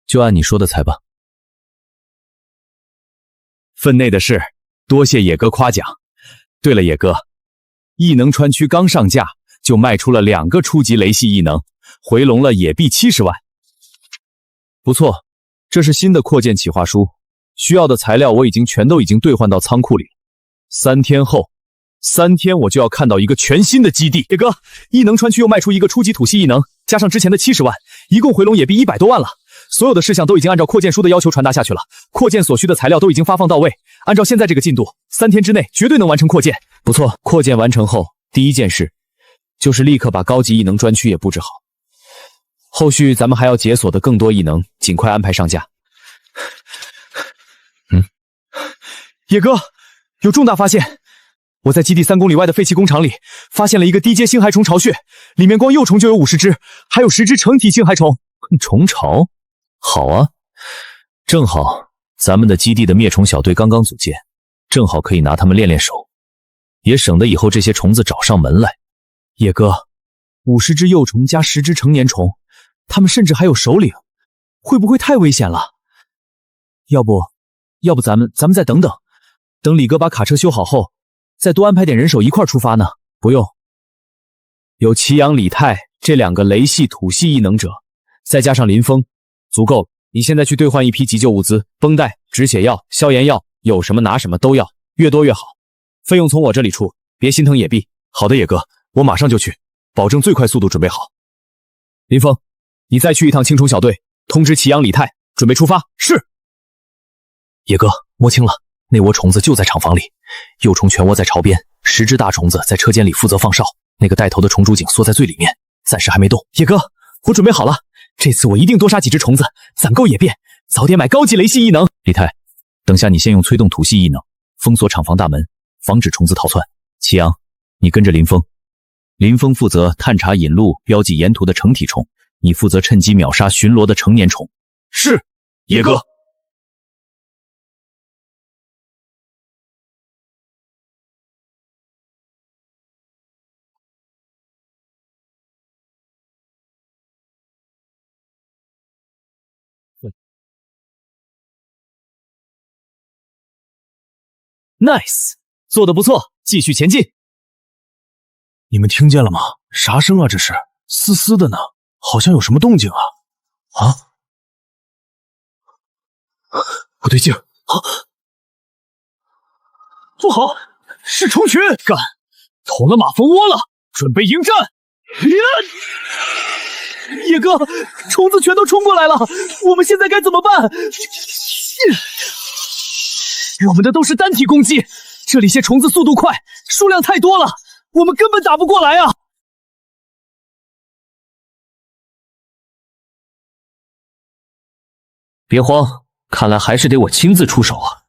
就按你说的裁吧。分内的事，多谢野哥夸奖。对了，野哥，异能川区刚上架就卖出了2个初级雷系异能，回笼了野币70万。不错，这是新的扩建企划书，需要的材料我全都兑换到仓库里。3天后，3天我就要看到一个全新的基地。野哥，异能川区又卖出一个初级土系异能，加上之前的70万，一共回笼野币100多万了。所有的事项都已经按照扩建书的要求传达下去了，扩建所需的材料都已经发放到位。按照现在这个进度，3天之内绝对能完成扩建。不错，扩建完成后，第一件事就是立刻把高级异能专区也布置好。后续咱们还要解锁的更多异能，尽快安排上架。野哥，有重大发现！我在基地3公里外的废弃工厂里发现了一个低阶星骸虫巢穴，里面光幼虫就有50只，还有10只成体星骸虫。虫巢？好啊，正好咱们的基地的灭虫小队刚刚组建，正好可以拿他们练练手，也省得以后这些虫子找上门来。野哥，50只幼虫加10只成年虫，他们甚至还有首领，会不会太危险了？要不咱们再等等，等李哥把卡车修好后，再多安排点人手一块出发呢？不用，有祁阳、李泰这2个雷系、土系异能者，再加上林峰，足够了。你现在去兑换一批急救物资，绷带、止血药、消炎药，有什么拿什么都要，越多越好。费用从我这里出，别心疼野币。好的，野哥，我马上就去，保证最快速度准备好。林峰，你再去一趟青虫小队，通知祁阳、李泰，准备出发。是。野哥，摸清了，那窝虫子就在厂房里，幼虫全窝在巢边，10只大虫子在车间里负责放哨，那个带头的虫主警缩在最里面，暂时还没动。野哥，我准备好了，这次我一定多杀几只虫子，攒够野币，早点买高级雷系异能。李泰，等下你先用催动土系异能封锁厂房大门，防止虫子逃窜。祁阳，你跟着林峰，林峰负责探查引路，标记沿途的成体虫，你负责趁机秒杀巡逻的成年虫。是，野哥。Nice。做得不错，继续前进。你们听见了吗？啥声啊？这是嘶嘶的呢，好像有什么动静啊！啊，不对劲啊！不好，是虫群！干，捅了马蜂窝了，准备迎战！野哥，虫子全都冲过来了，我们现在该怎么办？我们的都是单体攻击，这里些虫子速度快，数量太多了，我们根本打不过来啊！别慌，看来还是得我亲自出手啊！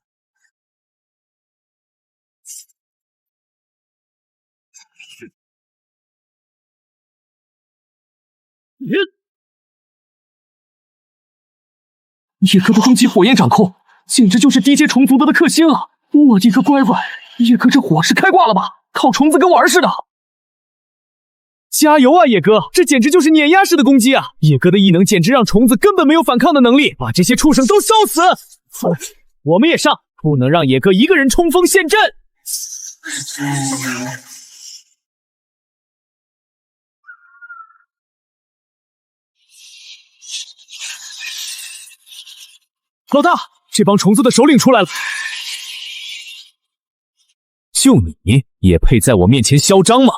野哥的攻击火焰掌控，简直就是低阶虫族的克星啊！我的个乖乖，野哥这火是开挂了吧？烤虫子跟玩似的！加油啊，野哥！这简直就是碾压式的攻击啊！野哥的异能简直让虫子根本没有反抗的能力，把这些畜生都烧死！我们也上，不能让野哥一个人冲锋陷阵！老大，这帮虫子的首领出来了！就你也配在我面前嚣张吗？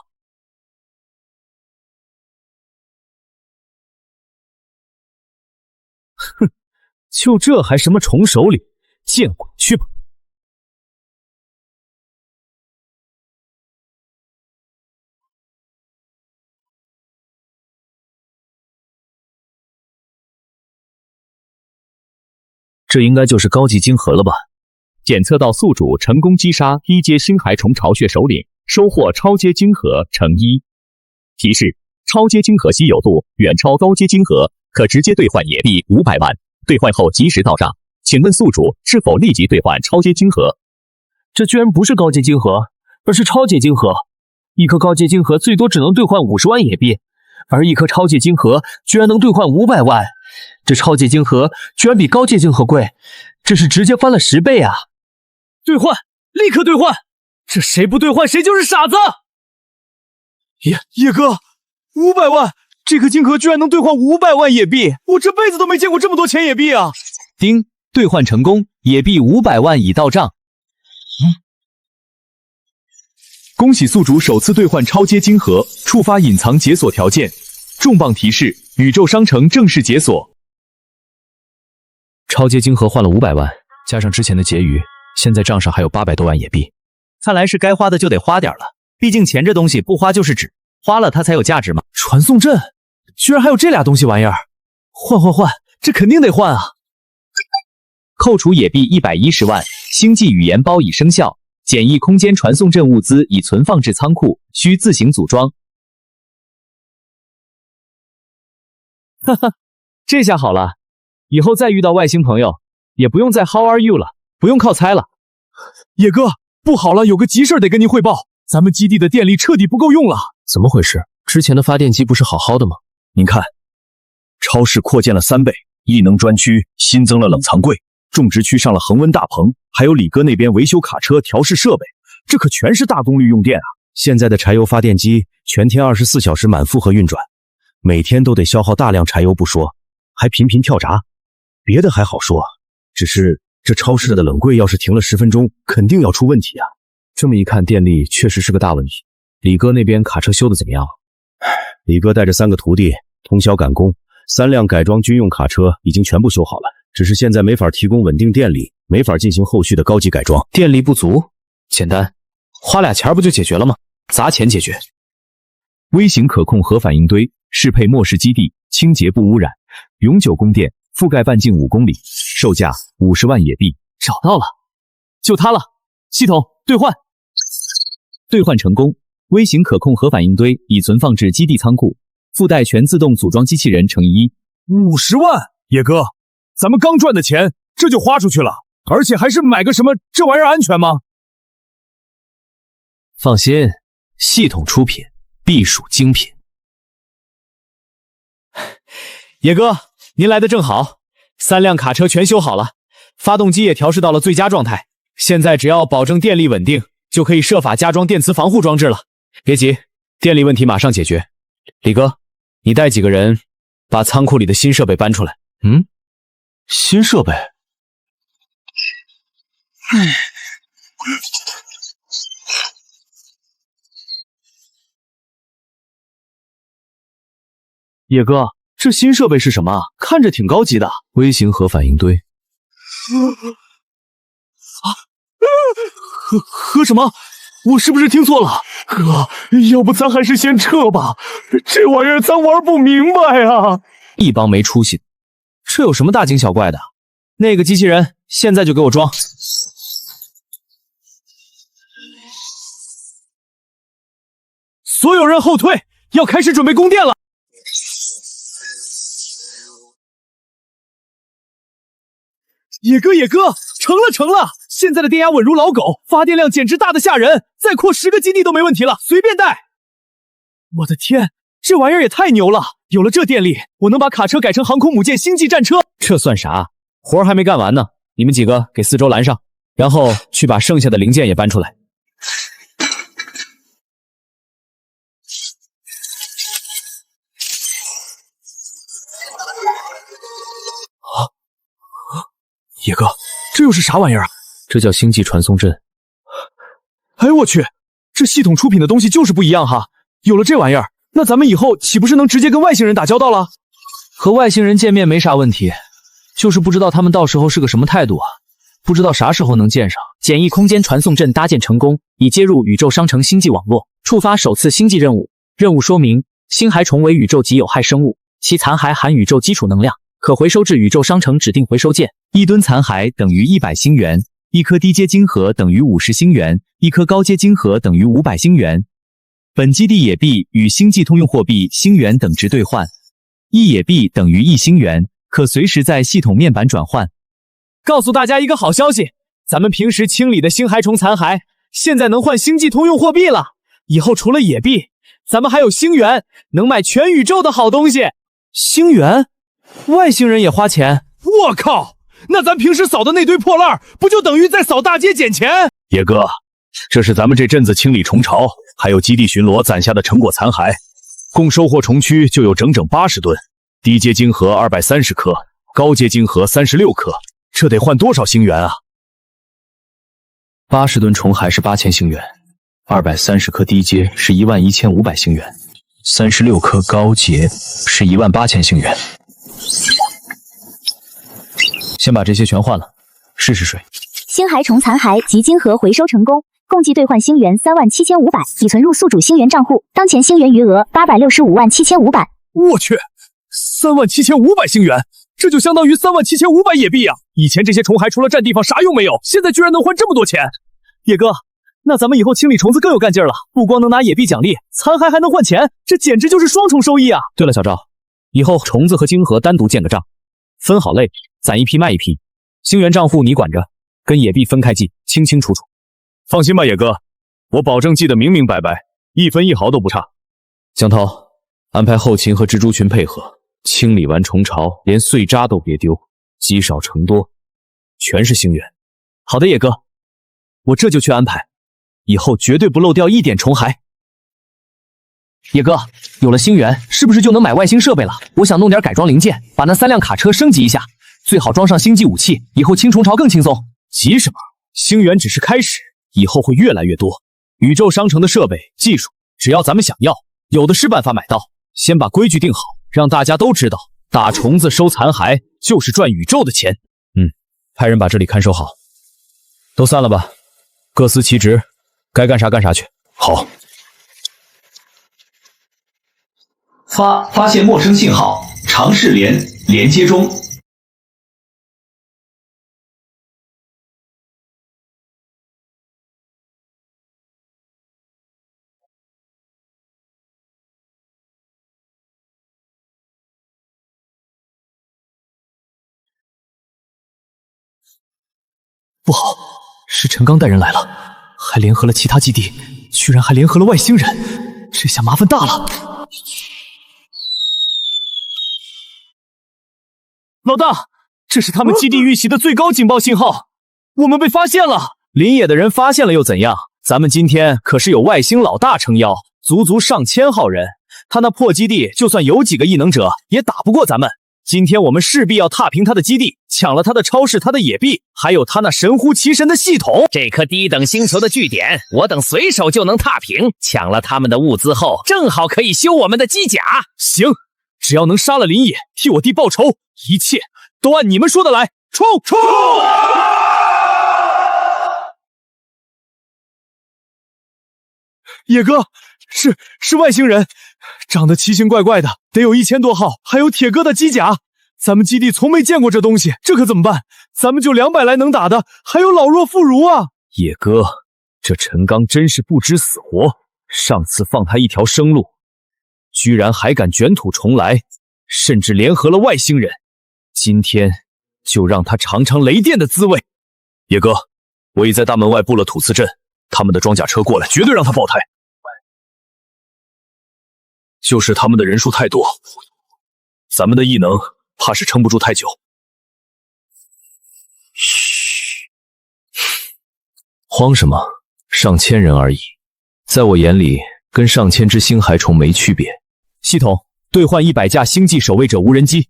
哼，就这还什么虫首领？见鬼去吧！这应该就是高级晶核了吧？检测到宿主成功击杀低阶星海虫巢穴首领，收获超阶晶核乘1。提示：超阶晶核稀有度远超高阶晶核，可直接兑换野币500万，兑换后即时到账。请问宿主是否立即兑换超阶晶核？这居然不是高阶晶核，而是超阶晶核。一颗高阶晶核最多只能兑换50万野币，而一颗超阶晶核居然能兑换500万。这超阶晶核居然比高阶晶核贵，这是直接翻了10倍啊！兑换，立刻兑换！这谁不兑换谁就是傻子！野哥，500万！这颗晶核居然能兑换500万野币，我这辈子都没见过这么多钱野币啊！丁，兑换成功，野币500万已到账。恭喜宿主首次兑换超阶晶核，触发隐藏解锁条件。重磅提示：宇宙商城正式解锁。超阶晶核换了500万，加上之前的结余，现在账上还有800多万野币。看来是该花的就得花点了，毕竟钱这东西不花就是纸，花了它才有价值嘛。传送阵，居然还有这俩东西玩意儿！换，这肯定得换啊！扣除野币110万，星际语言包已生效。简易空间传送阵物资已存放至仓库，需自行组装。哈哈，这下好了，以后再遇到外星朋友，也不用再 How are you 了，不用靠猜了。野哥，不好了，有个急事得跟您汇报，咱们基地的电力彻底不够用了。怎么回事？之前的发电机不是好好的吗？您看，超市扩建了3倍，异能专区新增了冷藏柜，种植区上了恒温大棚，还有李哥那边维修卡车调试设备，这可全是大功率用电啊！现在的柴油发电机全天24小时满负荷运转，每天都得消耗大量柴油不说，还频频跳闸。别的还好说，只是这超市的冷柜要是停了10分钟，肯定要出问题啊！这么一看，电力确实是个大问题。李哥那边卡车修的怎么样？李哥带着3个徒弟通宵赶工，3辆改装军用卡车已经全部修好了，只是现在没法提供稳定电力，没法进行后续的高级改装。电力不足，简单，花俩钱不就解决了吗？砸钱解决。微型可控核反应堆适配末世基地，清洁不污染，永久供电，覆盖半径5公里，售价50万野币。找到了，就它了！系统兑换，兑换成功。微型可控核反应堆已存放至基地仓库，附带全自动组装机器人乘1。50万，野哥，咱们刚赚的钱这就花出去了，而且还是买个什么？这玩意儿安全吗？放心，系统出品，必属精品。野哥，您来的正好，3辆卡车全修好了，发动机也调试到了最佳状态，现在只要保证电力稳定，就可以设法加装电磁防护装置了。别急，电力问题马上解决。李哥，你带几个人把仓库里的新设备搬出来。新设备？野哥，这新设备是什么啊？看着挺高级的。微型核反应堆。核什么？我是不是听错了？哥，要不咱还是先撤吧，这玩意儿咱玩不明白啊！一帮没出息的，这有什么大惊小怪的？那个机器人现在就给我装。所有人后退，要开始准备供电了。野哥，成了！现在的电压稳如老狗，发电量简直大得吓人，再扩10个基地都没问题了，随便带。我的天，这玩意儿也太牛了！有了这电力，我能把卡车改成航空母舰星际战车。这算啥？活儿还没干完呢，你们几个给四周拦上，然后去把剩下的零件也搬出来。野哥，这又是啥玩意儿啊？这叫星际传送阵。哎呦我去，这系统出品的东西就是不一样哈！有了这玩意儿，那咱们以后岂不是能直接跟外星人打交道了？和外星人见面没啥问题，就是不知道他们到时候是个什么态度啊！不知道啥时候能见上。简易空间传送阵搭建成功，已接入宇宙商城星际网络，触发首次星际任务。任务说明：星骸虫为宇宙级有害生物，其残骸含宇宙基础能量，可回收至宇宙商城指定回收件。1吨残骸等于100星元，1颗低阶晶核等于50星元，1颗高阶晶核等于500星元。本基地野币与星际通用货币星元等值兑换，1野币等于1星元，可随时在系统面板转换。告诉大家一个好消息，咱们平时清理的星骸虫残骸，现在能换星际通用货币了。以后除了野币，咱们还有星元，能买全宇宙的好东西。星元？外星人也花钱？我靠！那咱平时扫的那堆破烂，不就等于在扫大街捡钱？野哥，这是咱们这阵子清理虫巢，还有基地巡逻攒下的成果残骸，共收获虫躯就有整整80吨，低阶晶核230颗，高阶晶核36颗，这得换多少星元啊？80吨虫骸是8000星元，230颗低阶是11500星元，36颗高阶是18000星元。先把这些全换了，试试水。星骸虫残骸及晶核回收成功，共计兑换星元37500，已存入宿主星元账户。当前星元余额8657500。我去，37500星元，这就相当于37500野币啊！以前这些虫骸除了占地方啥用没有，现在居然能换这么多钱。野哥，那咱们以后清理虫子更有干劲了，不光能拿野币奖励，残骸还能换钱，这简直就是双重收益啊！对了，小赵，以后虫子和晶核单独建个账，分好类，攒一批卖一批，星元账户你管着，跟野币分开记，清清楚楚。放心吧，野哥，我保证记得明明白白，1分1毫都不差。江涛，安排后勤和蜘蛛群配合，清理完虫巢，连碎渣都别丢，积少成多，全是星元。好的，野哥，我这就去安排，以后绝对不漏掉一点虫骸。野哥，有了星元，是不是就能买外星设备了？我想弄点改装零件，把那3辆卡车升级一下，最好装上星际武器，以后清虫巢更轻松。急什么？星元只是开始，以后会越来越多。宇宙商城的设备、技术，只要咱们想要，有的是办法买到。先把规矩定好，让大家都知道，打虫子收残骸就是赚宇宙的钱。派人把这里看守好。都散了吧，各司其职，该干啥干啥去。好。发现陌生信号，尝试连接中。不好，是陈刚带人来了，还联合了其他基地，居然还联合了外星人，这下麻烦大了。老大，这是他们基地遇袭的最高警报信号，我们被发现了。林野的人发现了又怎样？咱们今天可是有外星老大撑腰，足足上千号人，他那破基地就算有几个异能者也打不过咱们。今天我们势必要踏平他的基地，抢了他的超市、他的野币，还有他那神乎其神的系统。这颗低等星球的据点，我等随手就能踏平。抢了他们的物资后，正好可以修我们的机甲。行，只要能杀了林野，替我弟报仇，一切都按你们说的来。冲！野哥，是外星人，长得奇形怪怪的，得有1000多号，还有铁哥的机甲。咱们基地从没见过这东西，这可怎么办？咱们就200来能打的，还有老弱妇孺啊！野哥，这陈刚真是不知死活，上次放他一条生路，居然还敢卷土重来，甚至联合了外星人。今天就让他尝尝雷电的滋味。野哥，我已在大门外布了土刺阵，他们的装甲车过来，绝对让他爆胎。就是他们的人数太多，咱们的异能怕是撑不住太久。嘘，慌什么？上千人而已，在我眼里跟上千只星骸虫没区别。系统兑换100架星际守卫者无人机。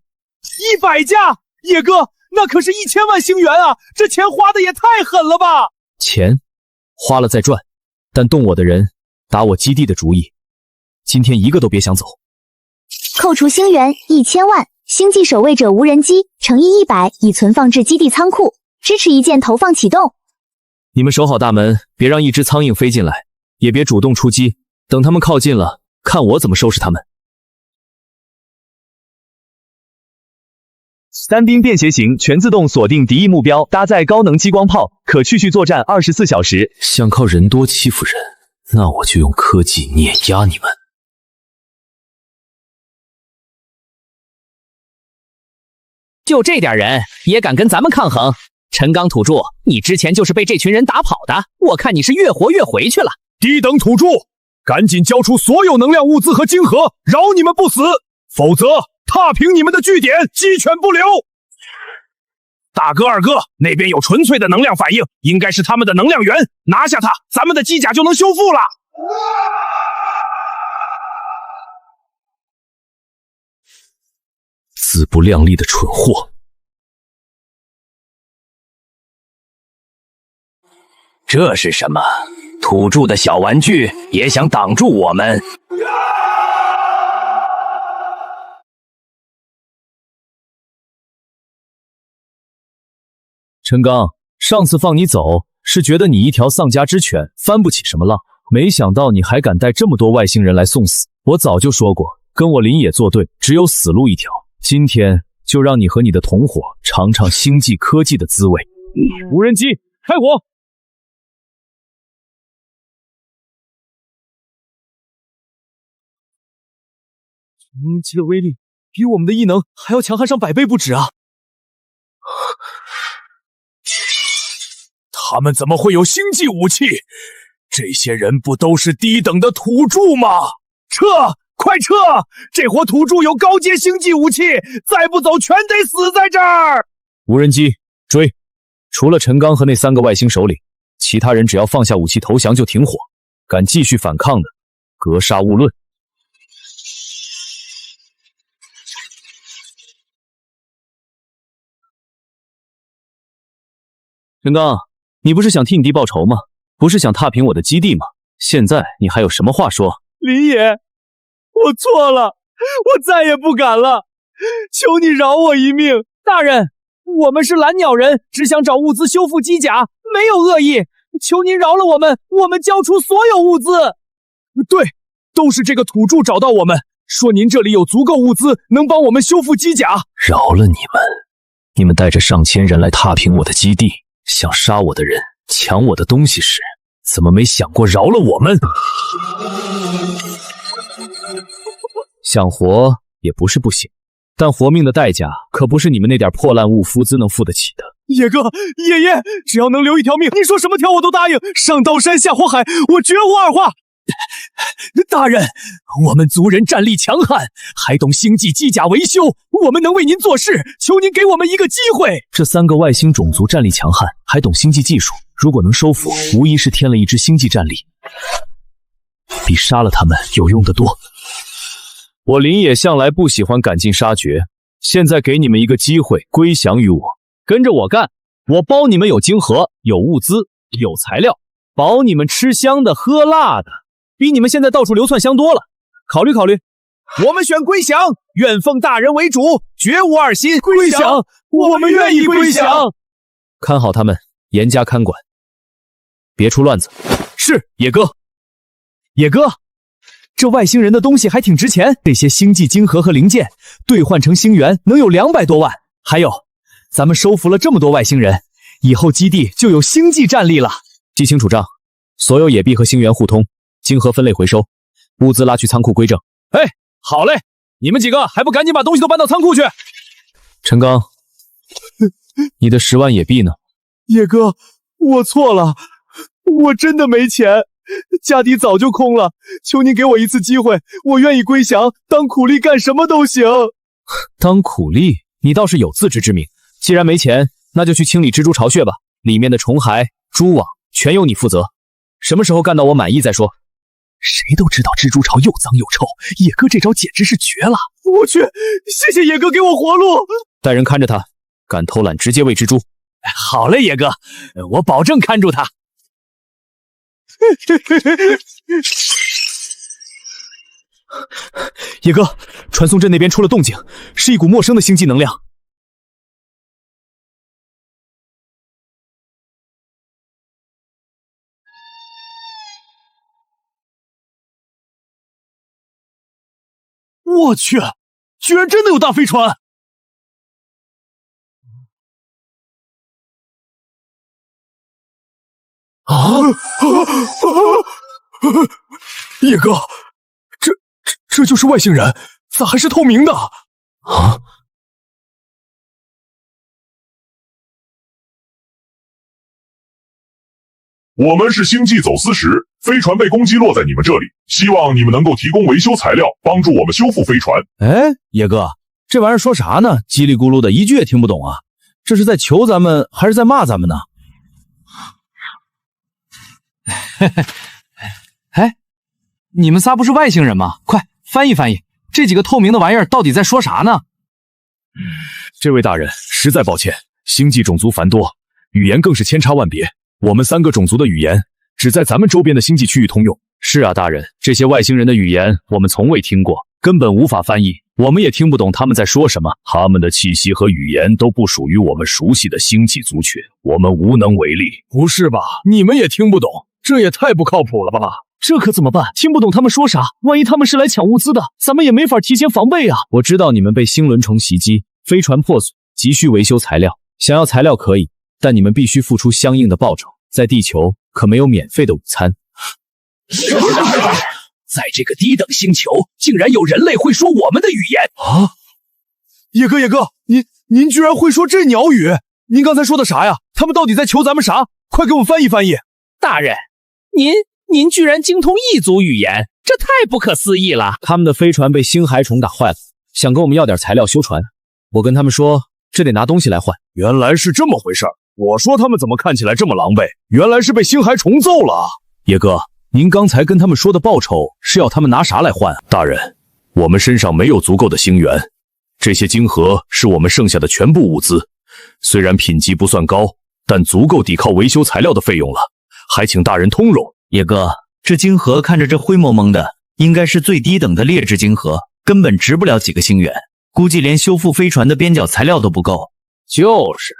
100架？野哥，那可是1000万星元啊！这钱花的也太狠了吧！钱花了再赚，但动我的人打我基地的主意，今天一个都别想走。扣除星元1000万，星际守卫者无人机乘以100，已存放至基地仓库，支持一键投放启动。你们守好大门，别让一只苍蝇飞进来，也别主动出击，等他们靠近了，看我怎么收拾他们。单兵便携型全自动锁定敌意目标，搭载高能激光炮，可持续作战24小时。想靠人多欺负人，那我就用科技碾压你们。就这点人也敢跟咱们抗衡？陈刚土著，你之前就是被这群人打跑的，我看你是越活越回去了。低等土著，赶紧交出所有能量物资和晶核，饶你们不死，否则踏平你们的据点，鸡犬不留。大哥、二哥，那边有纯粹的能量反应，应该是他们的能量源，拿下它，咱们的机甲就能修复了。自不量力的蠢货！这是什么？土著的小玩具也想挡住我们？陈刚，上次放你走是觉得你一条丧家之犬翻不起什么浪，没想到你还敢带这么多外星人来送死。我早就说过，跟我林野作对，只有死路一条。今天就让你和你的同伙尝尝星际科技的滋味。无人机开火！无人机的威力比我们的异能还要强悍上100倍不止啊！他们怎么会有星际武器？这些人不都是低等的土著吗？撤！快撤！这伙土著有高阶星际武器，再不走全得死在这儿！无人机追！除了陈刚和那3个外星首领，其他人只要放下武器投降就停火，敢继续反抗的，格杀勿论。陈刚，你不是想替你弟报仇吗？不是想踏平我的基地吗？现在你还有什么话说？林野，我错了，我再也不敢了，求你饶我一命。大人，我们是蓝鸟人，只想找物资修复机甲，没有恶意，求您饶了我们，我们交出所有物资。对，都是这个土著找到我们，说您这里有足够物资，能帮我们修复机甲。饶了你们！你们带着上千人来踏平我的基地，想杀我的人，抢我的东西时，怎么没想过饶了我们？想活也不是不行，但活命的代价可不是你们那点破烂物肤资能付得起的。野哥，爷爷，只要能留一条命，你说什么条我都答应。上刀山下火海，我绝无二话。大人，我们族人战力强悍，还懂星际机甲维修，我们能为您做事，求您给我们一个机会。这3个外星种族战力强悍，还懂星际技术，如果能收服，无疑是添了一支星际战力，比杀了他们有用得多。我林野向来不喜欢赶尽杀绝，现在给你们一个机会，归降于我，跟着我干，我包你们有晶核，有物资，有材料，保你们吃香的喝辣的，比你们现在到处流窜香多了。考虑考虑，我们选归降，愿奉大人为主，绝无二心。归降，我们愿意归降。看好他们，严加看管，别出乱子。是，野哥。野哥，这外星人的东西还挺值钱，这些星际晶核和零件兑换成星元能有200多万。还有，咱们收服了这么多外星人，以后基地就有星际战力了。记清楚账，所有野币和星元互通，晶核分类回收，物资拉去仓库归正。哎，好嘞，你们几个还不赶紧把东西都搬到仓库去？陈刚，你的10万野币呢？野哥，我错了，我真的没钱，家底早就空了，求您给我一次机会，我愿意归降，当苦力干什么都行。当苦力？你倒是有自知之明。既然没钱，那就去清理蜘蛛巢穴吧，里面的虫骸、蛛网全由你负责。什么时候干到我满意再说。谁都知道蜘蛛巢又脏又臭，野哥这招简直是绝了！我去，谢谢野哥给我活路。带人看着他，敢偷懒直接喂蜘蛛。好嘞，野哥，我保证看住他。野哥，传送阵那边出了动静，是一股陌生的星际能量。我去，居然真的有大飞船！野哥，这就是外星人，咋还是透明的？啊！我们是星际走私时，飞船被攻击落在你们这里，希望你们能够提供维修材料，帮助我们修复飞船。哎，野哥，这玩意儿说啥呢？叽里咕噜的，一句也听不懂啊！这是在求咱们，还是在骂咱们呢？哎，你们仨不是外星人吗？快翻译翻译，这几个透明的玩意儿到底在说啥呢？这位大人，实在抱歉，星际种族繁多，语言更是千差万别。我们3个种族的语言只在咱们周边的星际区域通用。是啊，大人，这些外星人的语言我们从未听过，根本无法翻译，我们也听不懂他们在说什么。他们的气息和语言都不属于我们熟悉的星际族群，我们无能为力。不是吧？你们也听不懂？这也太不靠谱了吧！这可怎么办？听不懂他们说啥？万一他们是来抢物资的，咱们也没法提前防备啊！我知道你们被星轮虫袭击，飞船破损，急需维修材料。想要材料可以，但你们必须付出相应的报酬。在地球可没有免费的午餐。在这个低等星球，竟然有人类会说我们的语言啊！野哥，您居然会说这鸟语？您刚才说的啥呀？他们到底在求咱们啥？快给我们翻译翻译！大人，您居然精通异族语言，这太不可思议了！他们的飞船被星骸虫打坏了，想跟我们要点材料修船。我跟他们说，这得拿东西来换。原来是这么回事儿。我说他们怎么看起来这么狼狈？原来是被星骸虫揍了。野哥，您刚才跟他们说的报酬是要他们拿啥来换啊？大人，我们身上没有足够的星元，这些晶核是我们剩下的全部物资，虽然品级不算高，但足够抵靠维修材料的费用了，还请大人通融。野哥，这晶核看着这灰蒙蒙的，应该是最低等的劣质晶核，根本值不了几个星元，估计连修复飞船的边角材料都不够。就是。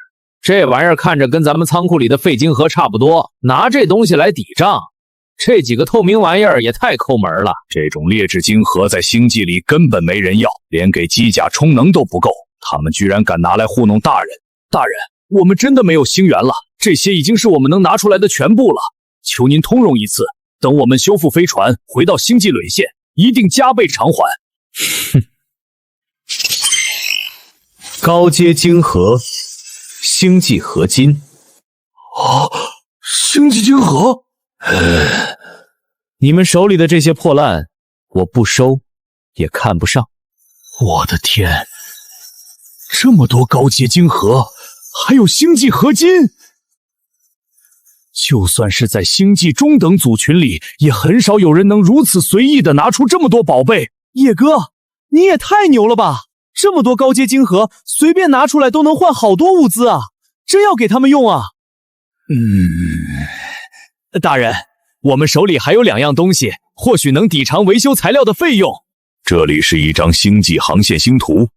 这玩意儿看着跟咱们仓库里的废晶核差不多，拿这东西来抵账，这几个透明玩意儿也太抠门了。这种劣质晶核在星际里根本没人要，连给机甲充能都不够，他们居然敢拿来糊弄大人。大人，我们真的没有星元了，这些已经是我们能拿出来的全部了，求您通融一次，等我们修复飞船回到星际沦陷，一定加倍偿还。哼，高阶晶核。星际合金。星际晶核？你们手里的这些破烂，我不收，也看不上。我的天，这么多高阶晶核，还有星际合金，就算是在星际中等族群里，也很少有人能如此随意的拿出这么多宝贝。野哥，你也太牛了吧！这么多高阶晶核，随便拿出来都能换好多物资啊！真要给他们用啊？大人，我们手里还有2样东西，或许能抵偿维修材料的费用。这里是一张星际航线星图，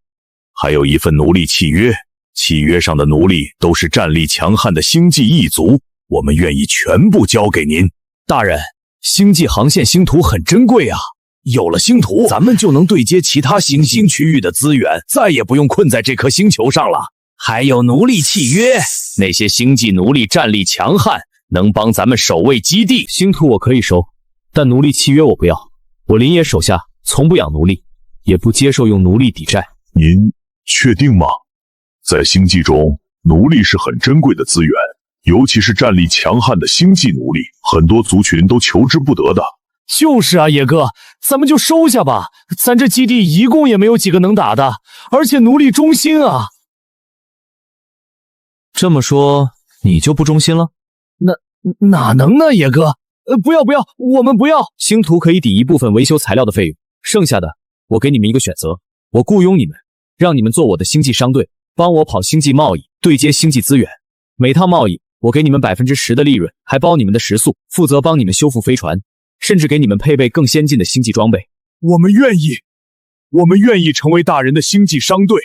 还有一份奴隶契约，契约上的奴隶都是战力强悍的星际异族，我们愿意全部交给您。大人，星际航线星图很珍贵啊，有了星图，咱们就能对接其他行星区域的资源，再也不用困在这颗星球上了。还有奴隶契约，那些星际奴隶战力强悍，能帮咱们守卫基地。星图我可以收，但奴隶契约我不要。我林野手下从不养奴隶，也不接受用奴隶抵债。您确定吗？在星际中，奴隶是很珍贵的资源，尤其是战力强悍的星际奴隶，很多族群都求之不得的。就是啊，野哥，咱们就收下吧。咱这基地一共也没有几个能打的，而且奴隶忠心啊。这么说，你就不忠心了？哪能呢，野哥？不要，我们不要。星图可以抵一部分维修材料的费用，剩下的我给你们一个选择，我雇佣你们，让你们做我的星际商队，帮我跑星际贸易，对接星际资源。每趟贸易我给你们10%的利润，还包你们的食宿，负责帮你们修复飞船，甚至给你们配备更先进的星际装备。我们愿意成为大人的星际商队，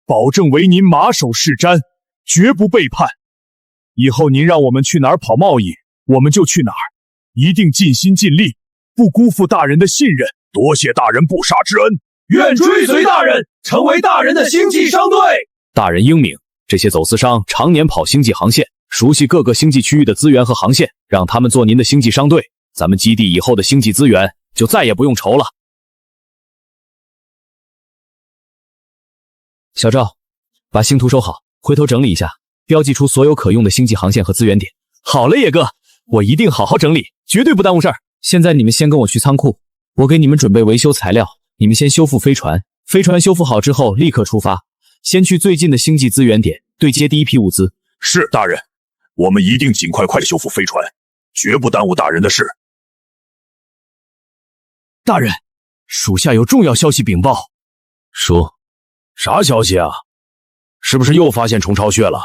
保证为您马首是瞻，绝不背叛。以后您让我们去哪儿跑贸易，我们就去哪儿，一定尽心尽力，不辜负大人的信任。多谢大人不杀之恩，愿追随大人，成为大人的星际商队。大人英明，这些走私商常年跑星际航线，熟悉各个星际区域的资源和航线，让他们做您的星际商队，咱们基地以后的星际资源就再也不用愁了。小赵，把星图收好，回头整理一下，标记出所有可用的星际航线和资源点。好嘞，野哥，我一定好好整理，绝对不耽误事儿。现在你们先跟我去仓库，我给你们准备维修材料，你们先修复飞船，飞船修复好之后立刻出发，先去最近的星际资源点对接第一批物资。是，大人，我们一定尽快修复飞船，绝不耽误大人的事。大人，属下有重要消息禀报。说，啥消息啊？是不是又发现虫巢穴了？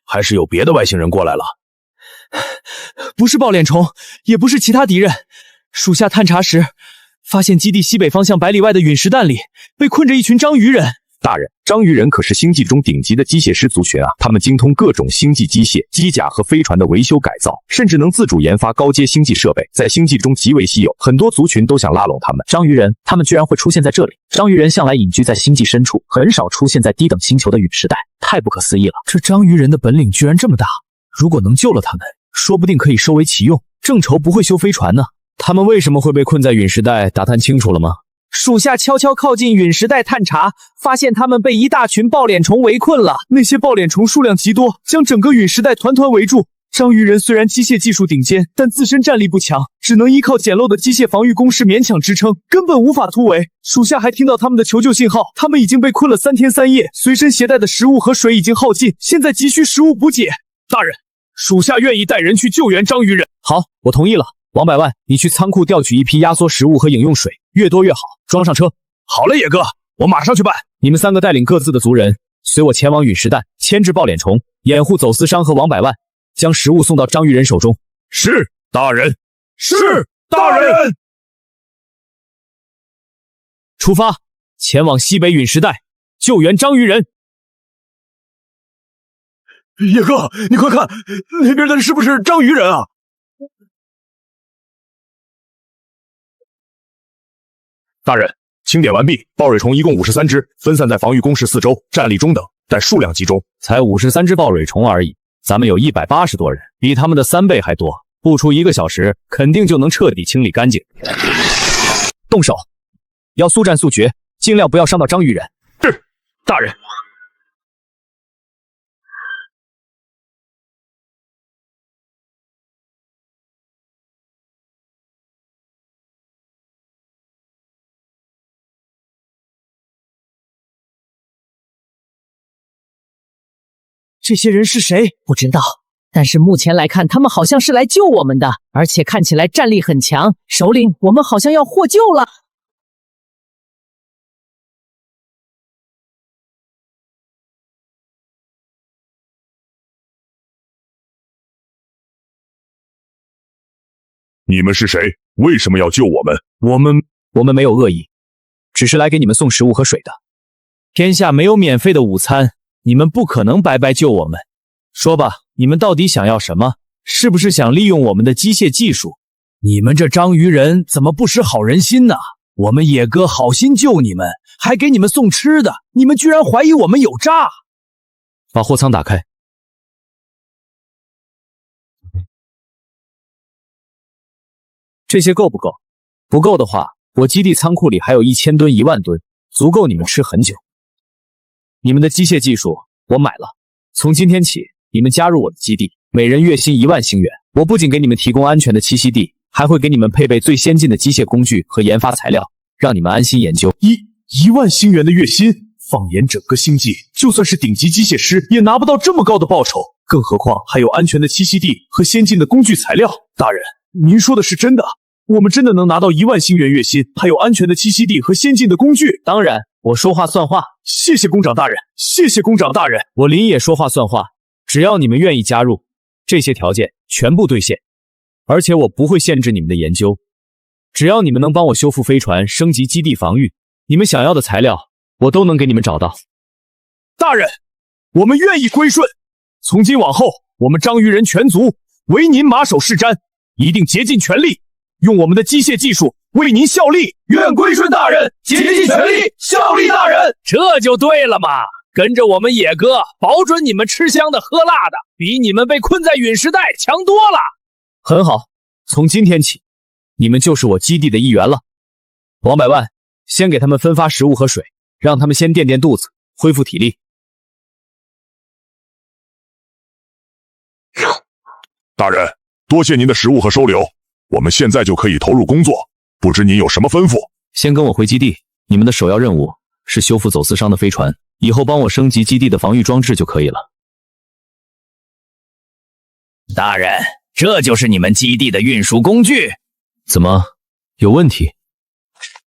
还是有别的外星人过来了？不是抱脸虫，也不是其他敌人。属下探查时，发现基地西北方向100里外的陨石弹里被困着一群章鱼人。大人，章鱼人可是星际中顶级的机械师族群啊！他们精通各种星际机械、机甲和飞船的维修改造，甚至能自主研发高阶星际设备，在星际中极为稀有，很多族群都想拉拢他们。章鱼人，他们居然会出现在这里？章鱼人向来隐居在星际深处，很少出现在低等星球的陨石带，太不可思议了！这章鱼人的本领居然这么大，如果能救了他们，说不定可以收为其用，正愁不会修飞船呢。他们为什么会被困在陨石带，打探清楚了吗？属下悄悄靠近陨石带探查，发现他们被一大群抱脸虫围困了。那些抱脸虫数量极多，将整个陨石带团团围住。章鱼人虽然机械技术顶尖，但自身战力不强，只能依靠简陋的机械防御工事勉强支撑，根本无法突围。属下还听到他们的求救信号，他们已经被困了3天3夜，随身携带的食物和水已经耗尽，现在急需食物补给。大人，属下愿意带人去救援章鱼人。好，我同意了。王百万，你去仓库调取一批压缩食物和饮用水，越多越好，装上车。好嘞，野哥，我马上去办。你们3个带领各自的族人，随我前往陨石弹，牵制抱脸虫，掩护走私商和王百万，将食物送到章鱼人手中。是，大人。是，大人。出发，前往西北陨石带，救援章鱼人。野哥，你快看，那边的是不是章鱼人啊？大人，清点完毕。抱蕊虫一共53只，分散在防御工事4周，战力中等，但数量集中。才53只抱蕊虫而已，咱们有180多人，比他们的3倍还多。不出1个小时，肯定就能彻底清理干净。动手，要速战速决，尽量不要伤到章鱼人。是，大人。这些人是谁？不知道，但是目前来看，他们好像是来救我们的，而且看起来战力很强。首领，我们好像要获救了。你们是谁？为什么要救我们？我们没有恶意，只是来给你们送食物和水的。天下没有免费的午餐，你们不可能白白救我们。说吧，你们到底想要什么？是不是想利用我们的机械技术？你们这章鱼人怎么不识好人心呢？我们野哥好心救你们，还给你们送吃的，你们居然怀疑我们有诈！把货仓打开。这些够不够？不够的话，我基地仓库里还有1000吨、1万吨，足够你们吃很久。你们的机械技术我买了，从今天起，你们加入我的基地，每人月薪1万星元。我不仅给你们提供安全的栖息地，还会给你们配备最先进的机械工具和研发材料，让你们安心研究。1万星元的月薪，放眼整个星际，就算是顶级机械师也拿不到这么高的报酬，更何况还有安全的栖息地和先进的工具材料。大人，您说的是真的？我们真的能拿到1万星元月薪，还有安全的栖息地和先进的工具？当然，我说话算话。谢谢工长大人，谢谢工长大人。我林野说话算话，只要你们愿意加入，这些条件全部兑现。而且我不会限制你们的研究，只要你们能帮我修复飞船、升级基地防御，你们想要的材料我都能给你们找到。大人，我们愿意归顺。从今往后，我们章鱼人全族为您马首是瞻，一定竭尽全力，用我们的机械技术为您效力。愿归顺大人竭尽全力效力大人。这就对了嘛！跟着我们野哥，保准你们吃香的喝辣的，比你们被困在陨石带强多了。很好，从今天起，你们就是我基地的一员了。王百万，先给他们分发食物和水，让他们先垫垫肚子，恢复体力。大人，多谢您的食物和收留，我们现在就可以投入工作，不知您有什么吩咐？先跟我回基地，你们的首要任务是修复走私商的飞船，以后帮我升级基地的防御装置就可以了。大人，这就是你们基地的运输工具。怎么，有问题？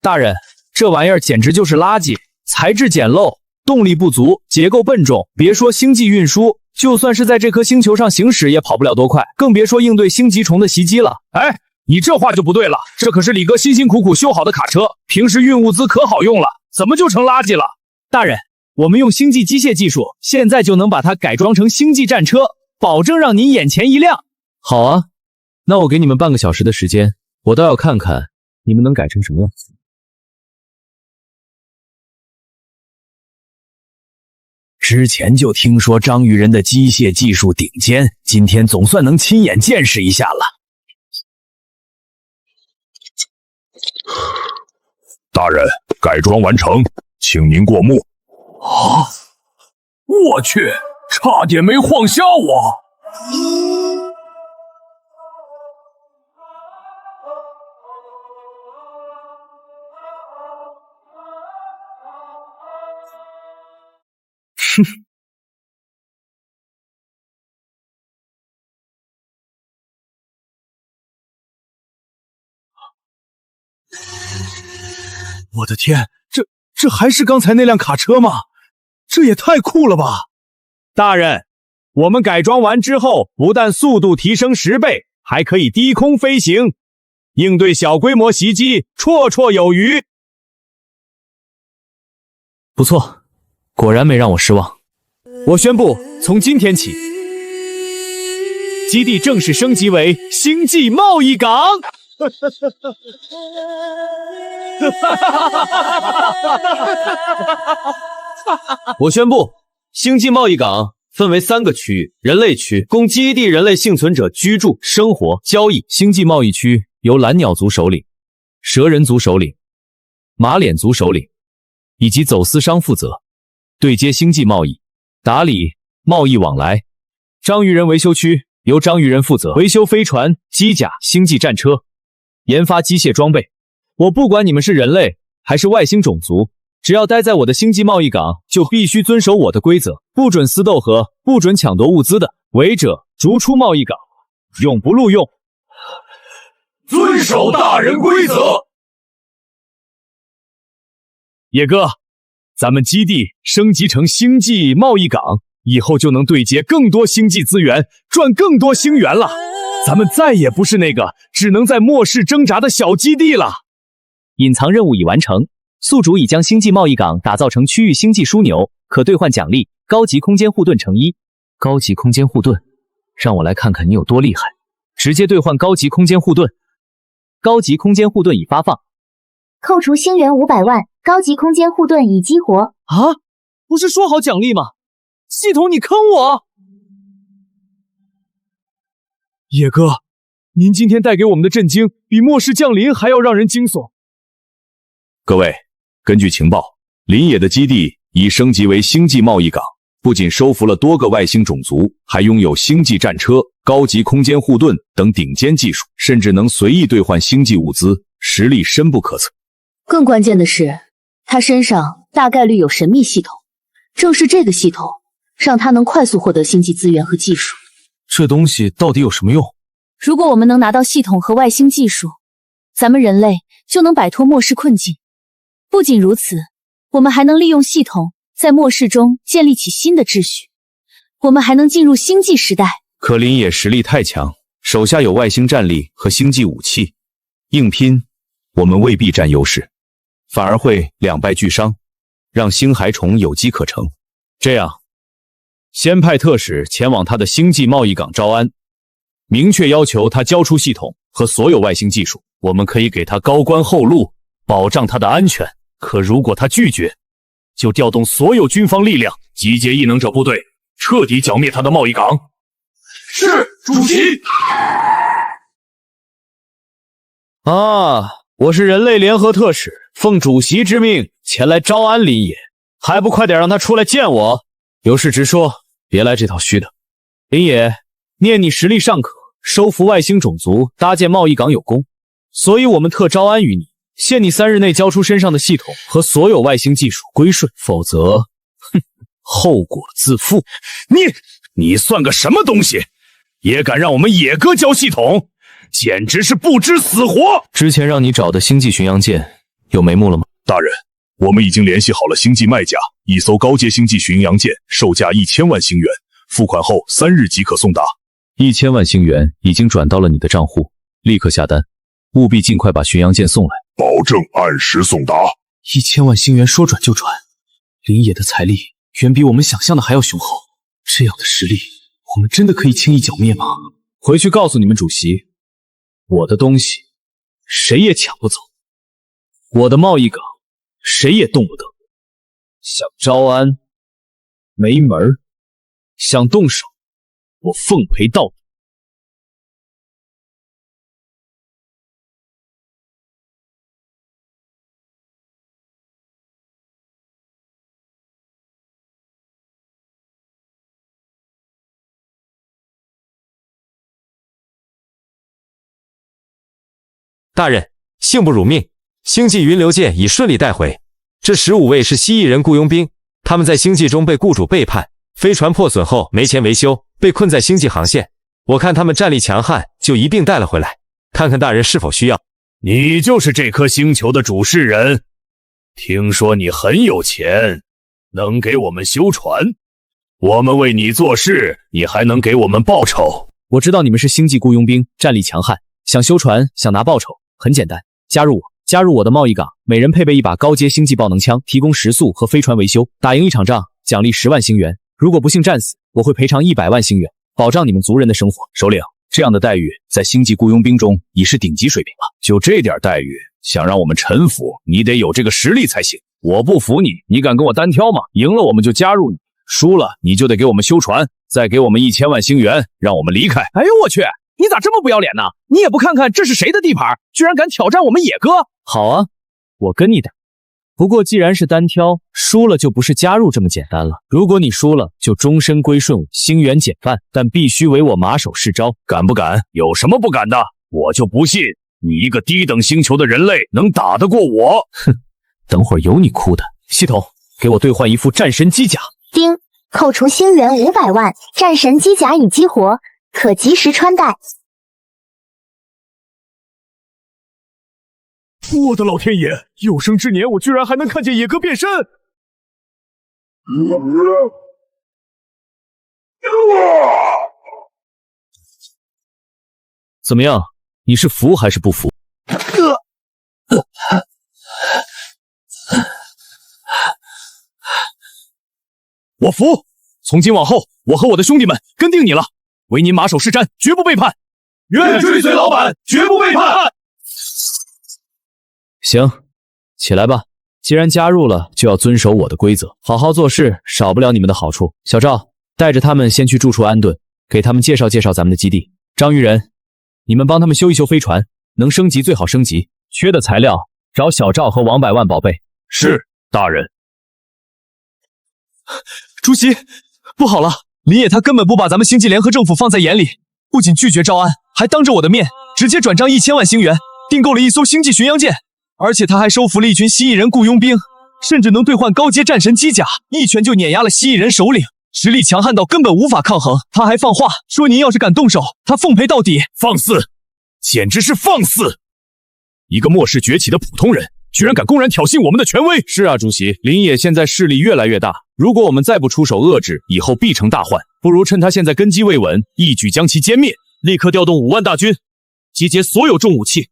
大人，这玩意儿简直就是垃圾，材质简陋，动力不足，结构笨重，别说星际运输，就算是在这颗星球上行驶也跑不了多快，更别说应对星级虫的袭击了。哎，你这话就不对了，这可是李哥辛辛苦苦修好的卡车，平时运物资可好用了，怎么就成垃圾了？大人，我们用星际机械技术，现在就能把它改装成星际战车，保证让您眼前一亮。好啊，那我给你们半个小时的时间，我倒要看看你们能改成什么样子。之前就听说章鱼人的机械技术顶尖，今天总算能亲眼见识一下了。大人，改装完成，请您过目。啊！我去，差点没晃瞎我。哼。我的天，这还是刚才那辆卡车吗？这也太酷了吧！大人，我们改装完之后，不但速度提升10倍，还可以低空飞行，应对小规模袭击绰绰有余。不错，果然没让我失望。我宣布，从今天起，基地正式升级为星际贸易港。我宣布，星际贸易港分为3个区域：人类区供基地人类幸存者居住、生活、交易；星际贸易区由蓝鸟族首领、蛇人族首领、马脸族首领以及走私商负责，对接星际贸易，打理贸易往来。章鱼人维修区由章鱼人负责维修飞船、机甲、星际战车，研发机械装备。我不管你们是人类还是外星种族，只要待在我的星际贸易港，就必须遵守我的规则，不准私斗和不准抢夺物资的，违者逐出贸易港，永不录用。遵守大人规则。野哥，咱们基地升级成星际贸易港，以后就能对接更多星际资源，赚更多星元了。咱们再也不是那个只能在末世挣扎的小基地了。隐藏任务已完成，宿主已将星际贸易港打造成区域星际枢纽，可兑换奖励高级空间护盾乘1。高级空间护盾，让我来看看你有多厉害。直接兑换高级空间护盾。高级空间护盾已发放，扣除星元500万，高级空间护盾已激活。啊，不是说好奖励吗？系统你坑我！野哥，您今天带给我们的震惊，比末世降临还要让人惊悚。各位，根据情报，林野的基地已升级为星际贸易港，不仅收服了多个外星种族，还拥有星际战车、高级空间护盾等顶尖技术，甚至能随意兑换星际物资，实力深不可测。更关键的是，他身上大概率有神秘系统，正是这个系统让他能快速获得星际资源和技术。这东西到底有什么用？如果我们能拿到系统和外星技术，咱们人类就能摆脱末世困境。不仅如此，我们还能利用系统在末世中建立起新的秩序，我们还能进入星际时代。可林野实力太强，手下有外星战力和星际武器，硬拼我们未必占优势，反而会两败俱伤，让星海虫有机可乘。这样，先派特使前往他的星际贸易港招安，明确要求他交出系统和所有外星技术，我们可以给他高官厚禄，保障他的安全。可如果他拒绝，就调动所有军方力量，集结异能者部队，彻底剿灭他的贸易港。是，主席。啊，我是人类联合特使，奉主席之命前来招安林野，还不快点让他出来见我？有事直说，别来这套虚的。林野，念你实力尚可，收服外星种族，搭建贸易港有功，所以我们特招安于你，限你3日内交出身上的系统和所有外星技术归顺，否则，后果自负。你算个什么东西？也敢让我们野哥交系统，简直是不知死活！之前让你找的星际巡洋舰有眉目了吗？大人，我们已经联系好了星际卖家，一艘高阶星际巡洋舰，售价1000万星元，付款后3日即可送达。1000万星元已经转到了你的账户，立刻下单，务必尽快把巡洋舰送来，保证按时送达。1000万星元说转就转，林野的财力远比我们想象的还要雄厚，这样的实力，我们真的可以轻易剿灭吗？回去告诉你们主席，我的东西谁也抢不走，我的贸易港谁也动不得。想招安没门儿，想动手我奉陪到底。大人，幸不辱命，星际云流舰已顺利带回。这15位是蜥蜴人雇佣兵，他们在星际中被雇主背叛，飞船破损后没钱维修，被困在星际航线。我看他们战力强悍，就一并带了回来，看看大人是否需要。你就是这颗星球的主事人，听说你很有钱，能给我们修船，我们为你做事，你还能给我们报酬。我知道你们是星际雇佣兵，战力强悍，想修船，想拿报酬，很简单，加入我的贸易港，每人配备一把高阶星际爆能枪，提供食宿和飞船维修，打赢一场仗，奖励10万星元，如果不幸战死，我会赔偿100万星元，保障你们族人的生活。首领，这样的待遇在星际雇佣兵中已是顶级水平了。就这点待遇，想让我们臣服，你得有这个实力才行。我不服你，你敢跟我单挑吗？赢了我们就加入你，输了你就得给我们修船，再给我们1000万星元，让我们离开。哎呦我去，你咋这么不要脸呢？你也不看看这是谁的地盘，居然敢挑战我们野哥！好啊，我跟你打。不过既然是单挑，输了就不是加入这么简单了。如果你输了，就终身归顺我，星元减半，但必须为我马首是瞻。敢不敢？有什么不敢的？我就不信你一个低等星球的人类能打得过我！哼，等会儿有你哭的。系统，给我兑换一副战神机甲。丁，扣除星元500万，战神机甲已激活，可及时穿戴。我的老天爷！有生之年，我居然还能看见野哥变身！怎么样？你是服还是不服？我服！从今往后，我和我的兄弟们跟定你了，为您马首是瞻，绝不背叛。愿追随老板，绝不背叛。行，起来吧。既然加入了，就要遵守我的规则，好好做事，少不了你们的好处。小赵，带着他们先去住处安顿，给他们介绍介绍咱们的基地。张鱼人，你们帮他们修一修飞船，能升级最好升级。缺的材料找小赵和王百万宝贝。是，大人。主席，不好了，林野他根本不把咱们星际联合政府放在眼里，不仅拒绝招安，还当着我的面直接转账1000万星元，订购了一艘星际巡洋舰，而且他还收服了一群蜥蜴人雇佣兵，甚至能兑换高阶战神机甲，一拳就碾压了蜥蜴人首领，实力强悍到根本无法抗衡。他还放话说您要是敢动手，他奉陪到底。放肆！简直是放肆！一个末世崛起的普通人，居然敢公然挑衅我们的权威！是啊，主席，林野现在势力越来越大，如果我们再不出手遏制，以后必成大患。不如趁他现在根基未稳，一举将其歼灭。立刻调动5万大军，集结所有重武器、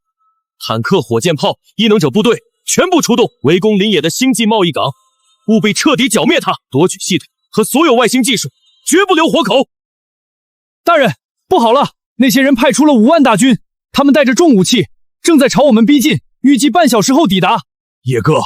坦克、火箭炮、异能者部队，全部出动，围攻林野的星际贸易港，务必彻底剿灭他，夺取系统和所有外星技术，绝不留活口。大人，不好了，那些人派出了5万大军，他们带着重武器，正在朝我们逼近，预计半小时后抵达。野哥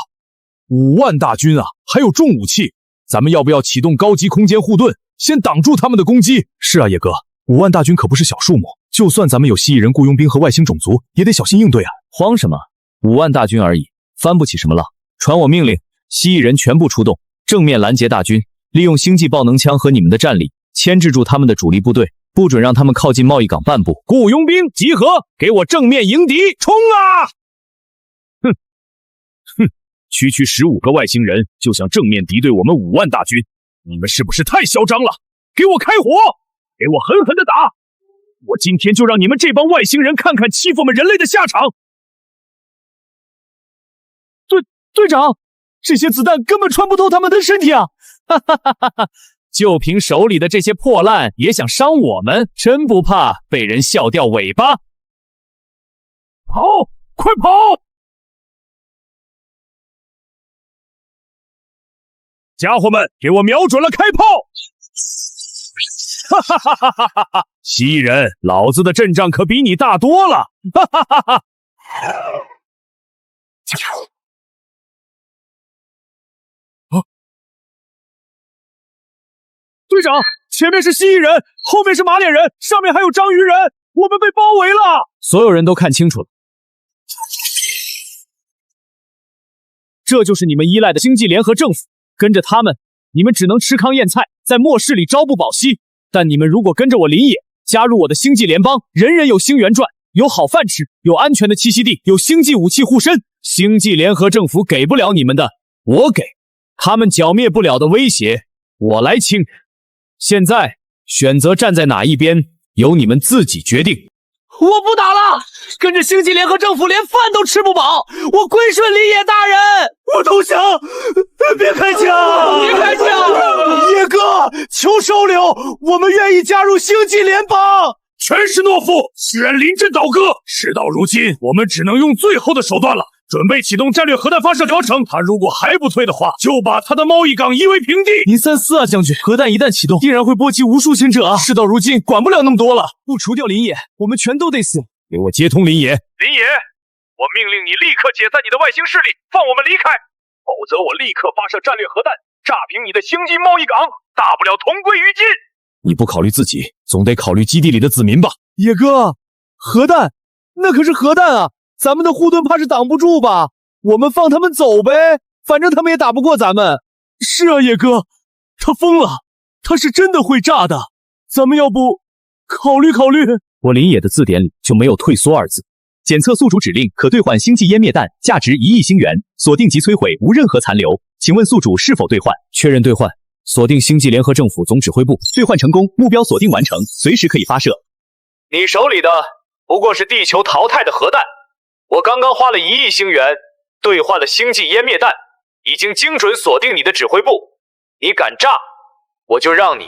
，5万大军啊，还有重武器，咱们要不要启动高级空间护盾，先挡住他们的攻击？是啊，野哥，5万大军可不是小数目，就算咱们有蜥蜴人雇佣兵和外星种族，也得小心应对啊。慌什么？5万大军而已，翻不起什么浪。传我命令，蜥蜴人全部出动，正面拦截大军，利用星际爆能枪和你们的战力，牵制住他们的主力部队，不准让他们靠近贸易港半步。雇佣兵集合，给我正面迎敌，冲啊！区区15个外星人就想正面敌对我们5万大军，你们是不是太嚣张了？给我开火，给我狠狠的打！我今天就让你们这帮外星人看看欺负我们人类的下场！队长，这些子弹根本穿不透他们的身体啊！哈哈哈哈哈！就凭手里的这些破烂也想伤我们，真不怕被人笑掉尾巴？跑，快跑！家伙们，给我瞄准了开炮！哈哈哈哈哈哈哈！蜥蜴人，老子的阵仗可比你大多了！哈哈哈哈！队长，前面是蜥蜴人，后面是马脸人，上面还有章鱼人，我们被包围了！所有人都看清楚了，这就是你们依赖的星际联合政府。跟着他们，你们只能吃糠咽菜，在末世里朝不保夕。但你们如果跟着我林野，加入我的星际联邦，人人有星元赚，有好饭吃，有安全的栖息地，有星际武器护身。星际联合政府给不了你们的，我给；他们剿灭不了的威胁，我来清。现在选择站在哪一边，由你们自己决定。我不打了，跟着星际联合政府连饭都吃不饱，我归顺林野大人。我投降！别开枪！别开枪！野哥，求收留，我们愿意加入星际联邦。全是懦夫，居然临阵倒戈！事到如今，我们只能用最后的手段了。准备启动战略核弹发射疗程，他如果还不退的话，就把他的贸易港夷为平地。您三思啊，将军！核弹一旦启动，必然会波及无数星者啊！事到如今，管不了那么多了。不除掉林野，我们全都得死。给我接通林野！林野，我命令你立刻解散你的外星势力，放我们离开，否则我立刻发射战略核弹，炸平你的星际贸易港，大不了同归于尽。你不考虑自己，总得考虑基地里的子民吧？野哥，核弹，那可是核弹啊！咱们的护盾怕是挡不住吧？我们放他们走呗，反正他们也打不过咱们。是啊，野哥，他疯了，他是真的会炸的。咱们要不考虑考虑？我林野的字典里就没有退缩二字。检测宿主指令可兑换星际湮灭弹，价值1亿星元，锁定及摧毁，无任何残留。请问宿主是否兑换？确认兑换。锁定星际联合政府总指挥部，兑换成功，目标锁定完成，随时可以发射。你手里的不过是地球淘汰的核弹，我刚刚花了1亿星元兑换了星际湮灭弹，已经精准锁定你的指挥部。你敢炸，我就让你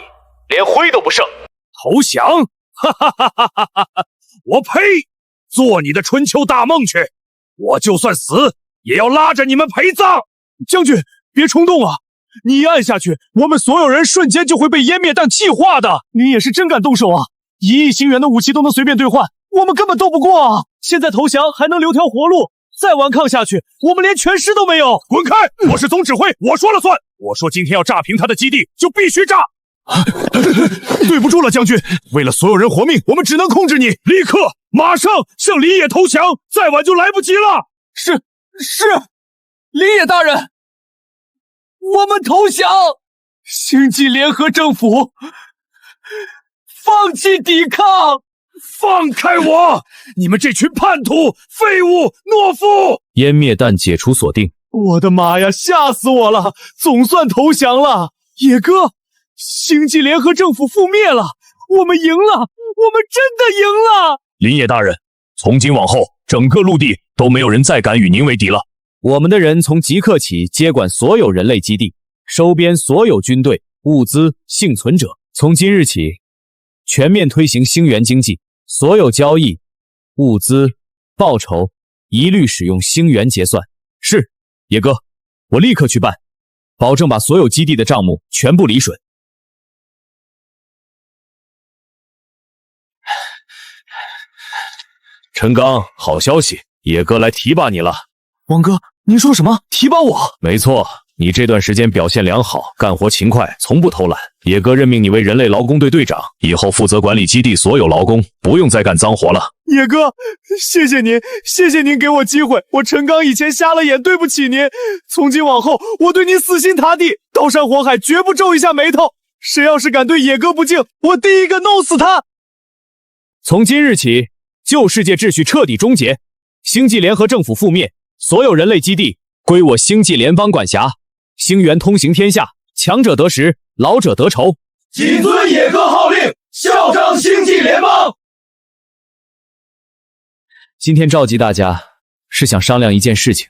连灰都不剩。投降！哈哈哈哈哈哈！我呸！做你的春秋大梦去！我就算死，也要拉着你们陪葬。将军，别冲动啊！你一按下去，我们所有人瞬间就会被湮灭弹气化的。您也是真敢动手啊！1亿星元的武器都能随便兑换，我们根本斗不过啊！现在投降还能留条活路，再顽抗下去，我们连全尸都没有。滚开！我是总指挥，我说了算。我说今天要炸平他的基地，就必须炸。对不住了，将军，为了所有人活命，我们只能控制你。立刻，马上向李野投降，再晚就来不及了。是，李野大人，我们投降。星际联合政府，放弃抵抗，放开我！你们这群叛徒、废物、懦夫！湮灭弹解除锁定。我的妈呀，吓死我了！总算投降了，野哥，星际联合政府覆灭了，我们赢了，我们真的赢了！林野大人，从今往后，整个陆地都没有人再敢与您为敌了。我们的人从即刻起接管所有人类基地，收编所有军队、物资、幸存者。从今日起，全面推行星源经济，所有交易、物资、报酬一律使用星源结算。是，野哥，我立刻去办，保证把所有基地的账目全部理顺。陈刚，好消息，野哥来提拔你了。王哥，您说什么？提拔我？没错，你这段时间表现良好，干活勤快，从不偷懒。野哥任命你为人类劳工队队长，以后负责管理基地所有劳工，不用再干脏活了。野哥，谢谢您，谢谢您给我机会。我陈刚以前瞎了眼，对不起您。从今往后，我对您死心塌地，刀山火海绝不皱一下眉头。谁要是敢对野哥不敬，我第一个弄死他。从今日起，旧世界秩序彻底终结，星际联合政府覆灭，所有人类基地归我星际联邦管辖，星源通行天下，强者得时，老者得酬。谨遵野哥号令，效忠星际联邦。今天召集大家是想商量一件事情。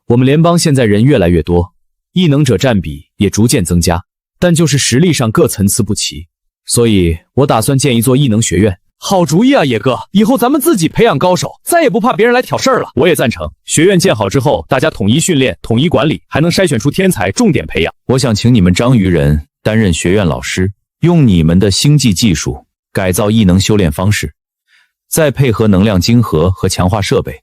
我们联邦现在人越来越多，异能者占比也逐渐增加，但就是实力上各参差不齐，所以我打算建一座异能学院。好主意啊，野哥！以后咱们自己培养高手，再也不怕别人来挑事儿了。我也赞成。学院建好之后，大家统一训练、统一管理，还能筛选出天才，重点培养。我想请你们章鱼人担任学院老师，用你们的星际技术改造异能修炼方式，再配合能量晶核和强化设备，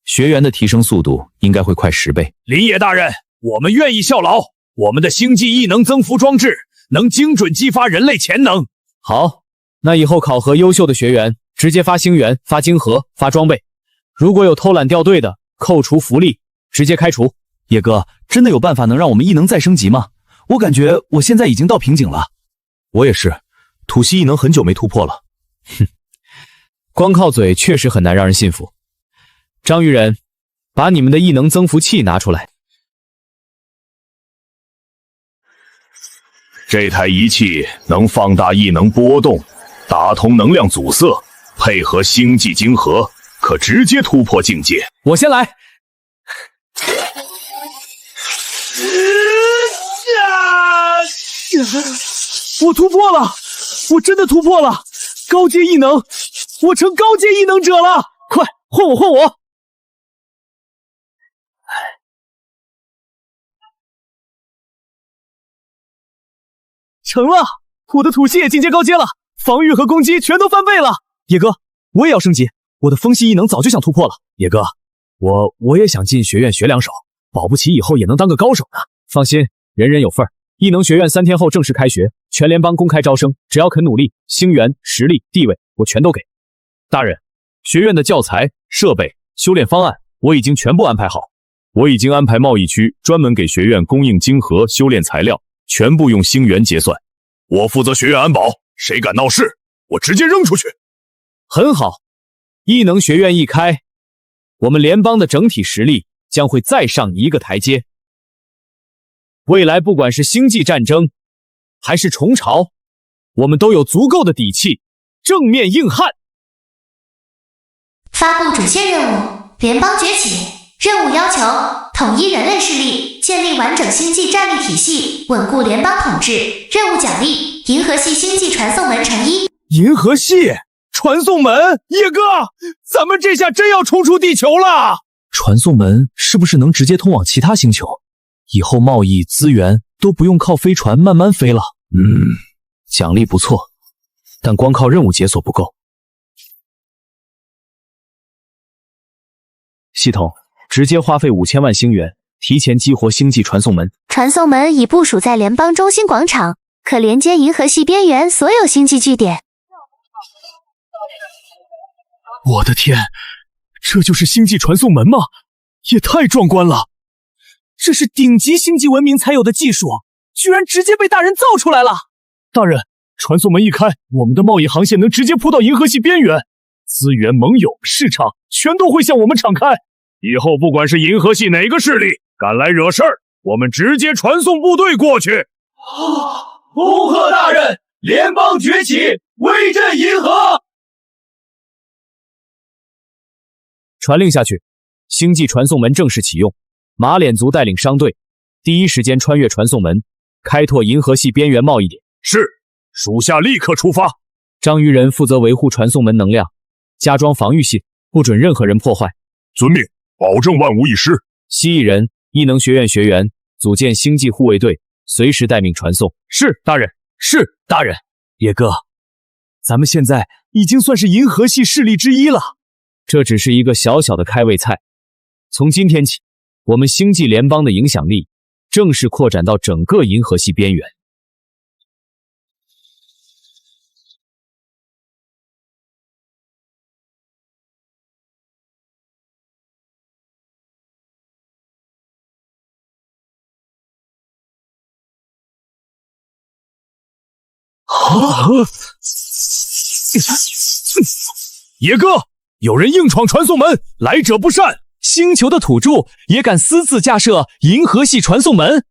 学员的提升速度应该会快10倍。林野大人，我们愿意效劳。我们的星际异能增幅装置能精准激发人类潜能。好。那以后考核优秀的学员，直接发星元、发晶核、发装备。如果有偷懒掉队的，扣除福利，直接开除。野哥，真的有办法能让我们异能再升级吗？我感觉我现在已经到瓶颈了。我也是，吐息异能很久没突破了。哼，光靠嘴确实很难让人信服。章鱼人，把你们的异能增幅器拿出来。这台仪器能放大异能波动，打通能量阻塞，配合星际晶核，可直接突破境界。我先来。我突破了，我真的突破了！高阶异能，我成高阶异能者了！快换我，换我！成了，我的吐息也进阶高阶了，防御和攻击全都翻倍了。野哥，我也要升级，我的风系异能早就想突破了。野哥，我也想进学院学两手，保不齐以后也能当个高手呢。放心，人人有份儿。异能学院3天后正式开学，全联邦公开招生，只要肯努力，星源、实力、地位我全都给。大人，学院的教材、设备、修炼方案我已经全部安排好。我已经安排贸易区专门给学院供应晶核修炼材料，全部用星元结算。我负责学院安保，谁敢闹事，我直接扔出去。很好，异能学院一开，我们联邦的整体实力将会再上一个台阶。未来不管是星际战争，还是虫巢，我们都有足够的底气，正面硬汉。发布主线任务：联邦崛起。任务要求：统一人类势力，建立完整星际战力体系，稳固联邦统治。任务奖励：银河系星际传送门成衣。银河系传送门，野哥，咱们这下真要冲出地球了！传送门是不是能直接通往其他星球？以后贸易资源都不用靠飞船慢慢飞了。奖励不错，但光靠任务解锁不够。系统直接花费5000万星元，提前激活星际传送门。传送门已部署在联邦中心广场，可连接银河系边缘所有星际据点。我的天，这就是星际传送门吗？也太壮观了！这是顶级星际文明才有的技术，居然直接被大人造出来了！大人，传送门一开，我们的贸易航线能直接铺到银河系边缘，资源、盟友、市场全都会向我们敞开。以后不管是银河系哪个势力敢来惹事儿，我们直接传送部队过去。恭贺大人，联邦崛起，威震银河！传令下去，星际传送门正式启用。马脸族带领商队，第一时间穿越传送门，开拓银河系边缘贸易点。是，属下立刻出发。章鱼人负责维护传送门能量，加装防御系，不准任何人破坏。遵命，保证万无一失。蜥蜴人，异能学院学员，组建星际护卫队，随时待命传送。是，大人。是，大人。野哥，咱们现在已经算是银河系势力之一了。这只是一个小小的开胃菜。从今天起，我们星际联邦的影响力正式扩展到整个银河系边缘。野哥，有人硬闯传送门，来者不善！星球的土著也敢私自架设银河系传送门？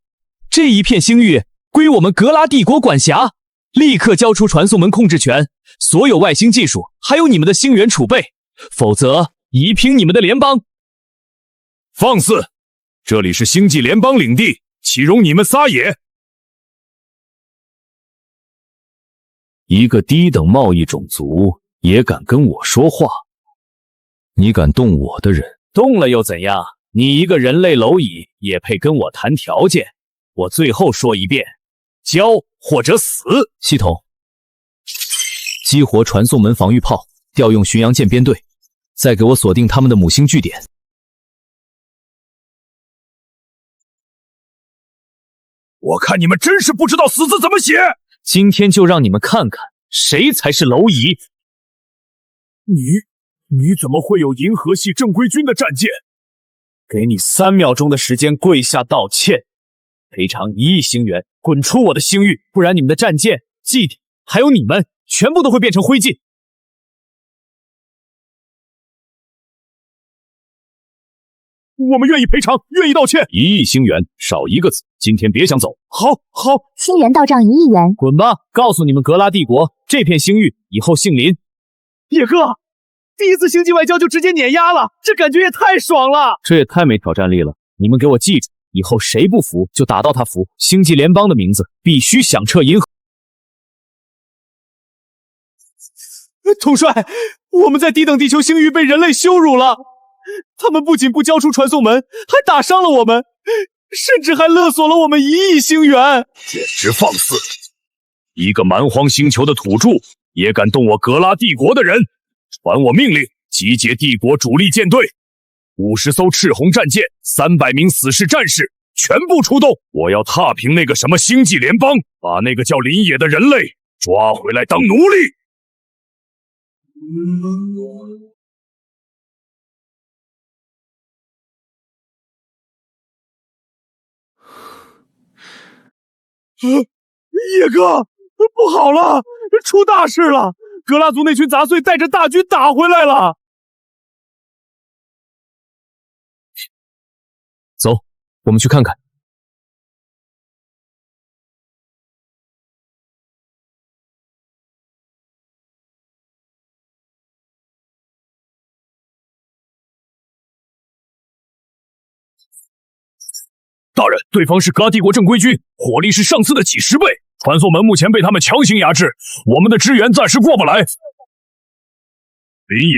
这一片星域归我们格拉帝国管辖，立刻交出传送门控制权，所有外星技术，还有你们的星源储备，否则夷平你们的联邦！放肆！这里是星际联邦领地，岂容你们撒野！一个低等贸易种族也敢跟我说话？你敢动我的人？动了又怎样？你一个人类蝼蚁也配跟我谈条件？我最后说一遍，交或者死！系统激活传送门防御炮，调用巡洋舰编队，再给我锁定他们的母星据点。我看你们真是不知道死字怎么写！今天就让你们看看谁才是蝼蚁！你怎么会有银河系正规军的战舰？给你3秒钟的时间跪下道歉，赔偿1亿星元，滚出我的星域，不然你们的战舰、祭典还有你们全部都会变成灰烬。我们愿意赔偿，愿意道歉。1亿星元，少一个字，今天别想走。好，星元到账1亿元，滚吧！告诉你们格拉帝国，这片星域以后姓林。野哥，第一次星际外交就直接碾压了，这感觉也太爽了！这也太没挑战力了。你们给我记住，以后谁不服就打到他服。星际联邦的名字必须响彻银河。统帅，我们在低等地球星域被人类羞辱了。他们不仅不交出传送门，还打伤了我们，甚至还勒索了我们1亿星元，简直放肆！一个蛮荒星球的土著也敢动我格拉帝国的人，传我命令，集结帝国主力舰队，50艘赤红战舰，300名死士战士，全部出动！我要踏平那个什么星际联邦，把那个叫林野的人类抓回来当奴隶！野哥，不好了，出大事了！格拉族那群杂碎带着大军打回来了。走，我们去看看。大人，对方是格拉帝国正规军，火力是上次的几10倍。传送门目前被他们强行压制，我们的支援暂时过不来。林野，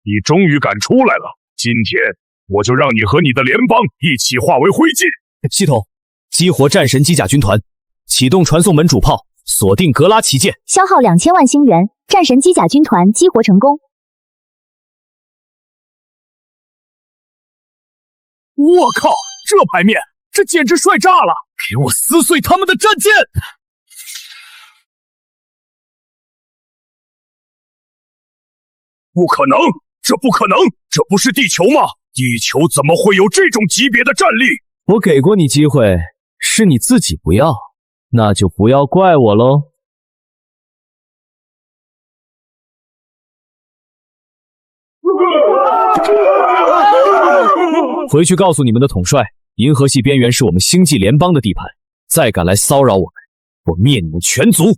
你终于敢出来了，今天我就让你和你的联邦一起化为灰烬。系统，激活战神机甲军团，启动传送门主炮，锁定格拉旗舰，消耗2000万星元，战神机甲军团激活成功。我靠，这牌面，这简直帅炸了！给我撕碎他们的战舰！不可能，这不可能，这不是地球吗？地球怎么会有这种级别的战力？我给过你机会，是你自己不要，那就不要怪我喽。回去告诉你们的统帅，银河系边缘是我们星际联邦的地盘，再敢来骚扰我们，我灭你们全族！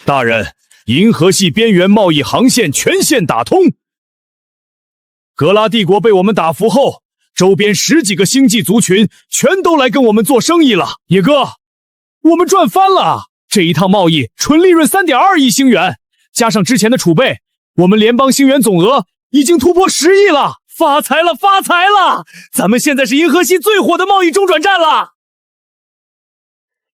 大人，银河系边缘贸易航线全线打通。格拉帝国被我们打服后，周边10几个星际族群全都来跟我们做生意了。野哥，我们赚翻了！这一趟贸易纯利润3.2亿星元，加上之前的储备，我们联邦星元总额已经突破10亿了！发财了，发财了！咱们现在是银河系最火的贸易中转站了。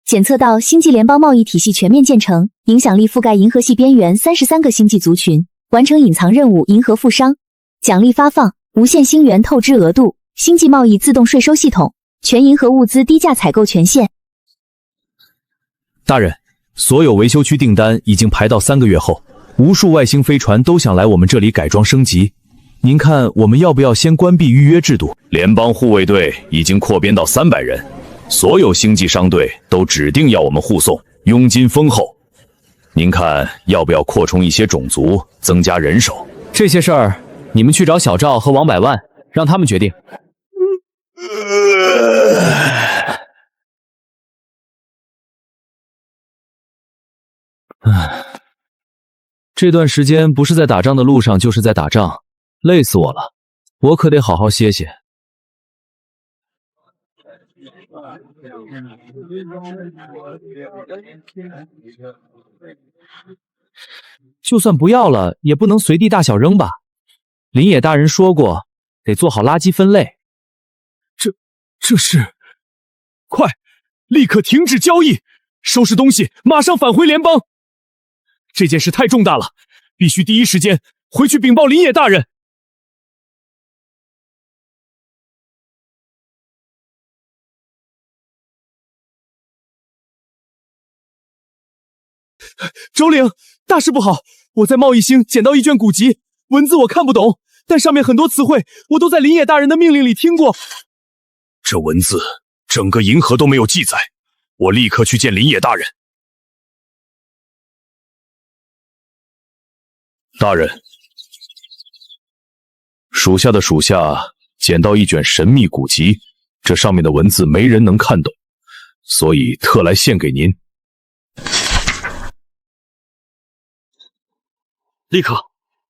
检测到星际联邦贸易体系全面建成，影响力覆盖银河系边缘33个星际族群，完成隐藏任务银河富商，奖励发放，无限星元透支额度，星际贸易自动税收系统，全银河物资低价采购权限。大人，所有维修区订单已经排到3个月后，无数外星飞船都想来我们这里改装升级。您看我们要不要先关闭预约制度？联邦护卫队已经扩编到300人。所有星际商队都指定要我们护送，佣金丰厚。您看要不要扩充一些种族，增加人手？这些事儿你们去找小赵和王百万，让他们决定。这段时间不是在打仗的路上，就是在打仗，累死我了，我可得好好歇歇。就算不要了，也不能随地大小扔吧？林野大人说过，得做好垃圾分类。这是……快，立刻停止交易，收拾东西，马上返回联邦。这件事太重大了，必须第一时间回去禀报林野大人。首领，大事不好！我在贸易星捡到一卷古籍，文字我看不懂，但上面很多词汇我都在林野大人的命令里听过。这文字整个银河都没有记载，我立刻去见林野大人。大人，属下的属下捡到一卷神秘古籍，这上面的文字没人能看懂，所以特来献给您。立刻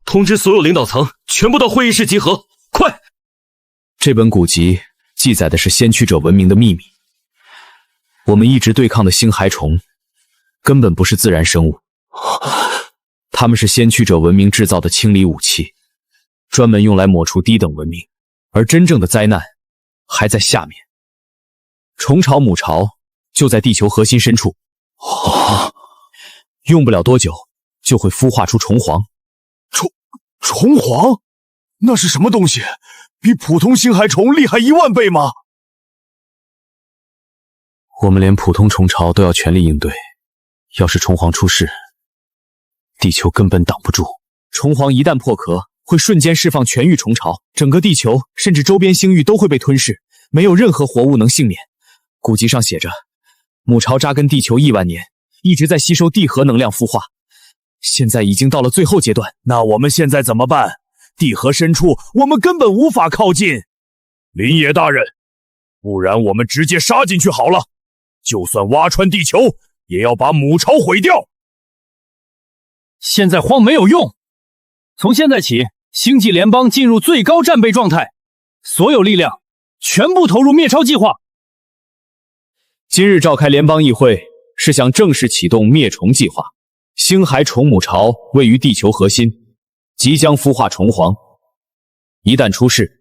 通知所有领导层，全部到会议室集合，快！这本古籍记载的是先驱者文明的秘密。我们一直对抗的星骸虫，根本不是自然生物，它们是先驱者文明制造的清理武器，专门用来抹除低等文明。而真正的灾难还在下面。虫巢、母巢就在地球核心深处，用不了多久就会孵化出虫皇。虫皇？那是什么东西？比普通星骸虫厉害1万倍吗？我们连普通虫巢都要全力应对，要是虫皇出事，地球根本挡不住。虫皇一旦破壳，会瞬间释放全域虫巢，整个地球甚至周边星域都会被吞噬，没有任何活物能幸免。古籍上写着，母巢扎根地球亿万年，一直在吸收地核能量孵化，现在已经到了最后阶段。那我们现在怎么办？地核深处我们根本无法靠近。林野大人，不然我们直接杀进去好了，就算挖穿地球，也要把母巢毁掉。现在慌没有用，从现在起，星际联邦进入最高战备状态，所有力量全部投入灭超计划。今日召开联邦议会，是想正式启动灭虫计划。星海虫母巢位于地球核心，即将孵化虫皇。一旦出事，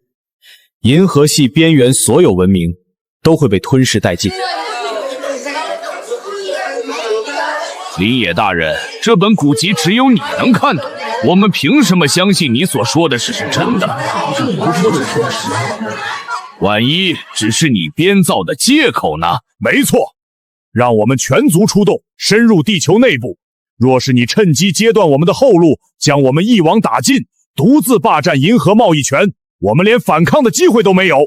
银河系边缘所有文明都会被吞噬殆尽。林野大人，这本古籍只有你能看懂，我们凭什么相信你所说的是真的？万一只是你编造的借口呢？没错，让我们全族出动，深入地球内部。若是你趁机截断我们的后路，将我们一网打尽，独自霸占银河贸易权，我们连反抗的机会都没有。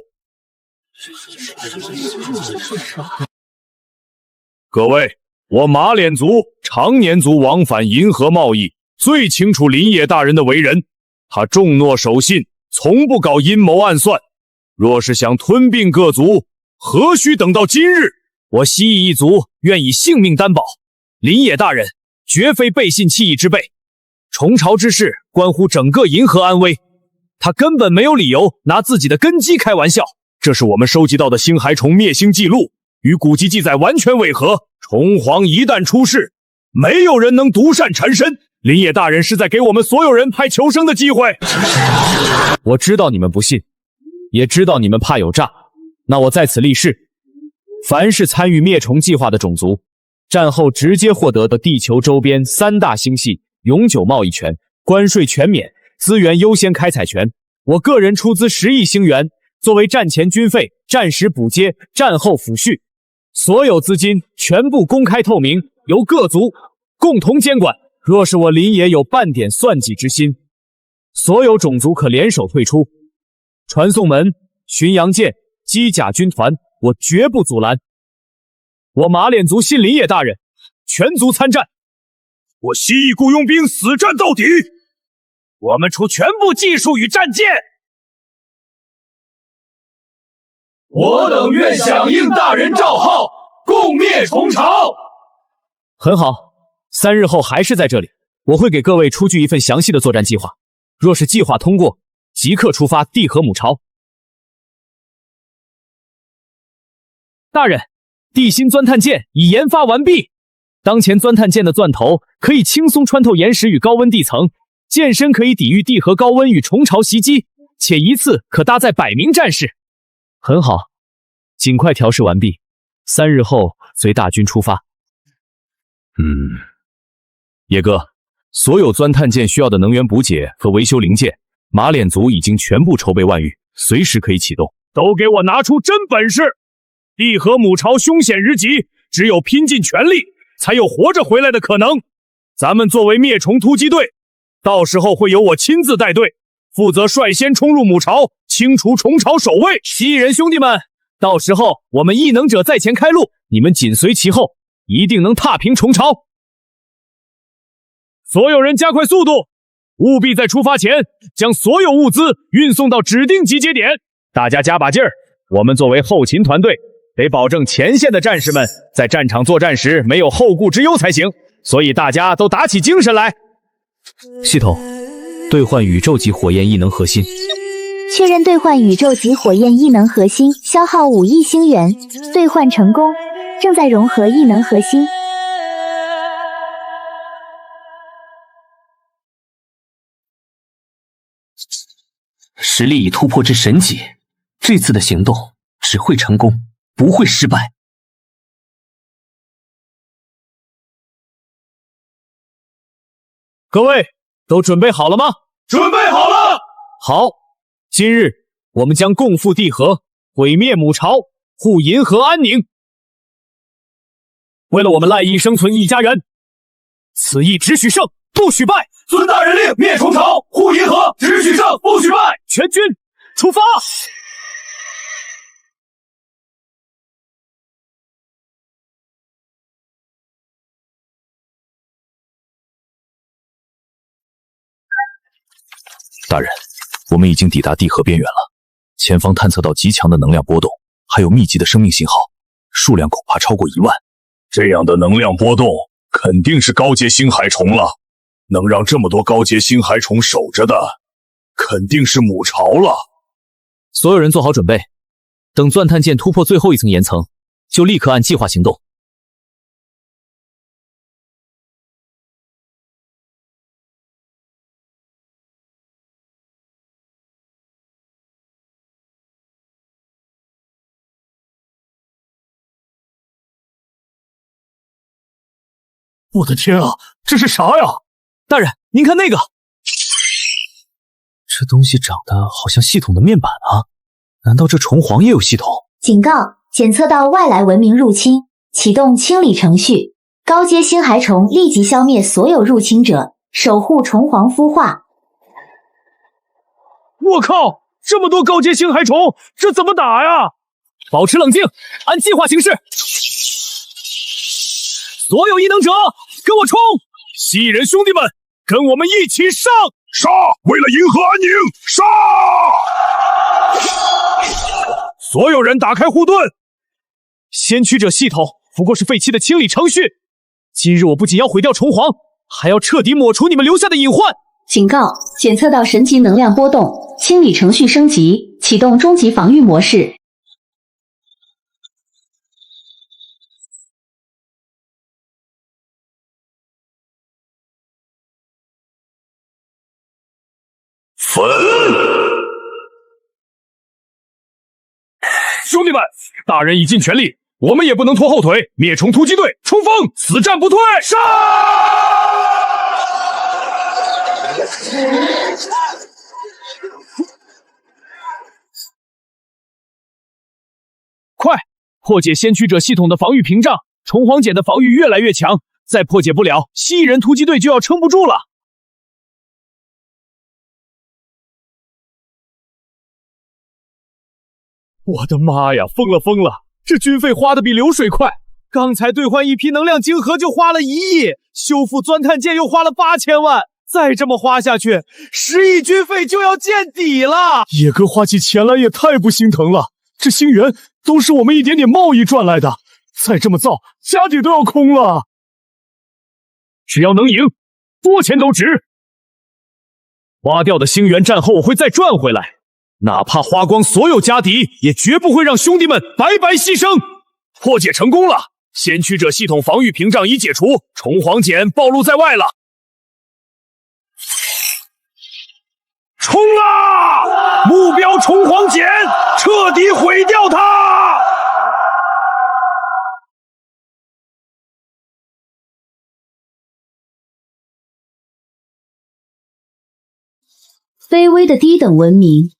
各位，我马脸族常年族往返银河贸易，最清楚林野大人的为人。他重诺守信，从不搞阴谋暗算。若是想吞并各族，何须等到今日？我蜥蜴一族愿以性命担保，林野大人绝非背信弃义之辈。虫巢之事关乎整个银河安危，他根本没有理由拿自己的根基开玩笑。这是我们收集到的星海虫灭星记录，与古籍记载完全违和。虫皇一旦出世，没有人能独善缠身。林野大人是在给我们所有人派求生的机会。我知道你们不信，也知道你们怕有诈。那我在此立誓，凡是参与灭虫计划的种族，战后直接获得的地球周边3大星系永久贸易权，关税全免，资源优先开采权。我个人出资10亿星元，作为战前军费、战时补接、战后抚恤，所有资金全部公开透明，由各族共同监管。若是我林野有半点算计之心，所有种族可联手退出。传送门、巡洋舰、机甲军团，我绝不阻拦。我马脸族信林野大人，全族参战。我蜥蜴雇佣兵死战到底。我们出全部技术与战舰。我等愿响应大人诏号，共灭虫巢。很好，3日后还是在这里，我会给各位出具一份详细的作战计划。若是计划通过，即刻出发地核母巢。大人，地心钻探舰已研发完毕。当前钻探舰的钻头可以轻松穿透岩石与高温地层，舰身可以抵御地核高温与虫巢袭击，且一次可搭载100名战士。很好，尽快调试完毕，3日后随大军出发。野哥，所有钻探舰需要的能源补给和维修零件，马脸族已经全部筹备完毕，随时可以启动。都给我拿出真本事！地核母巢凶险日急，只有拼尽全力，才有活着回来的可能。咱们作为灭虫突击队，到时候会由我亲自带队，负责率先冲入母巢，清除虫巢守卫。蜥蜴人兄弟们，到时候我们异能者在前开路，你们紧随其后，一定能踏平虫巢。所有人加快速度，务必在出发前将所有物资运送到指定集结点。大家加把劲儿，我们作为后勤团队，得保证前线的战士们在战场作战时没有后顾之忧才行。所以大家都打起精神来。系统兑换宇宙级火焰异能核心。确认兑换宇宙级火焰异能核心，消耗5亿星元，兑换成功，正在融合异能核心。实力已突破至神级，这次的行动只会成功，不会失败。各位都准备好了吗？准备好了。好，今日我们将共赴地核，毁灭母巢，护银河安宁。为了我们赖以生存一家人，此役只许胜，不许败。遵大人令，灭虫巢，护银河，只许胜，不许败。全军出发！大人，我们已经抵达地核边缘了，前方探测到极强的能量波动，还有密集的生命信号，数量恐怕超过1万。这样的能量波动，肯定是高阶星海虫了。能让这么多高阶星海虫守着的，肯定是母巢了。所有人做好准备，等钻探舰突破最后一层岩层，就立刻按计划行动。我的天啊，这是啥呀？大人，您看那个，这东西长得好像系统的面板啊！难道这虫皇也有系统？警告：检测到外来文明入侵，启动清理程序。高阶星海虫立即消灭所有入侵者，守护虫皇孵化。我靠，这么多高阶星海虫，这怎么打呀？保持冷静，按计划行事。所有异能者，跟我冲！蜥蜴人兄弟们，跟我们一起上！杀！为了银河安宁，杀！所有人打开护盾。先驱者系统不过是废弃的清理程序。今日我不仅要毁掉虫皇，还要彻底抹除你们留下的隐患。警告：检测到神级能量波动，清理程序升级，启动终极防御模式。焚！兄弟们，大人已尽全力，我们也不能拖后腿。灭虫突击队冲锋，死战不退！杀！快，破解先驱者系统的防御屏障！虫皇茧的防御越来越强，再破解不了，蜥蜴人突击队就要撑不住了。我的妈呀，疯了！这军费花的比流水快。刚才兑换一批能量晶核就花了1亿，修复钻探舰又花了8000万，再这么花下去，10亿军费就要见底了。野哥花起钱来也太不心疼了，这星元都是我们一点点贸易赚来的，再这么造，家底都要空了。只要能赢，多钱都值。花掉的星元战后我会再赚回来。哪怕花光所有家底，也绝不会让兄弟们白白牺牲。破解成功了，先驱者系统防御屏障已解除，虫皇茧暴露在外了。冲啊！目标虫皇茧，彻底毁掉它！卑微的低等文明，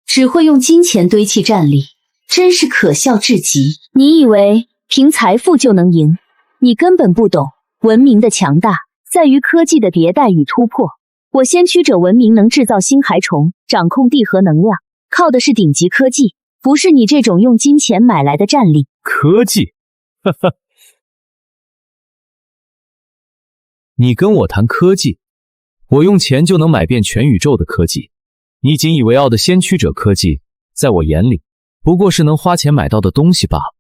只会用金钱堆砌战力，真是可笑至极。你以为凭财富就能赢？你根本不懂，文明的强大在于科技的迭代与突破。我先驱者文明能制造星海虫，掌控地核能量，靠的是顶级科技，不是你这种用金钱买来的战力。科技？呵呵，你跟我谈科技？我用钱就能买遍全宇宙的科技。你引以为傲的先驱者科技，在我眼里不过是能花钱买到的东西罢了。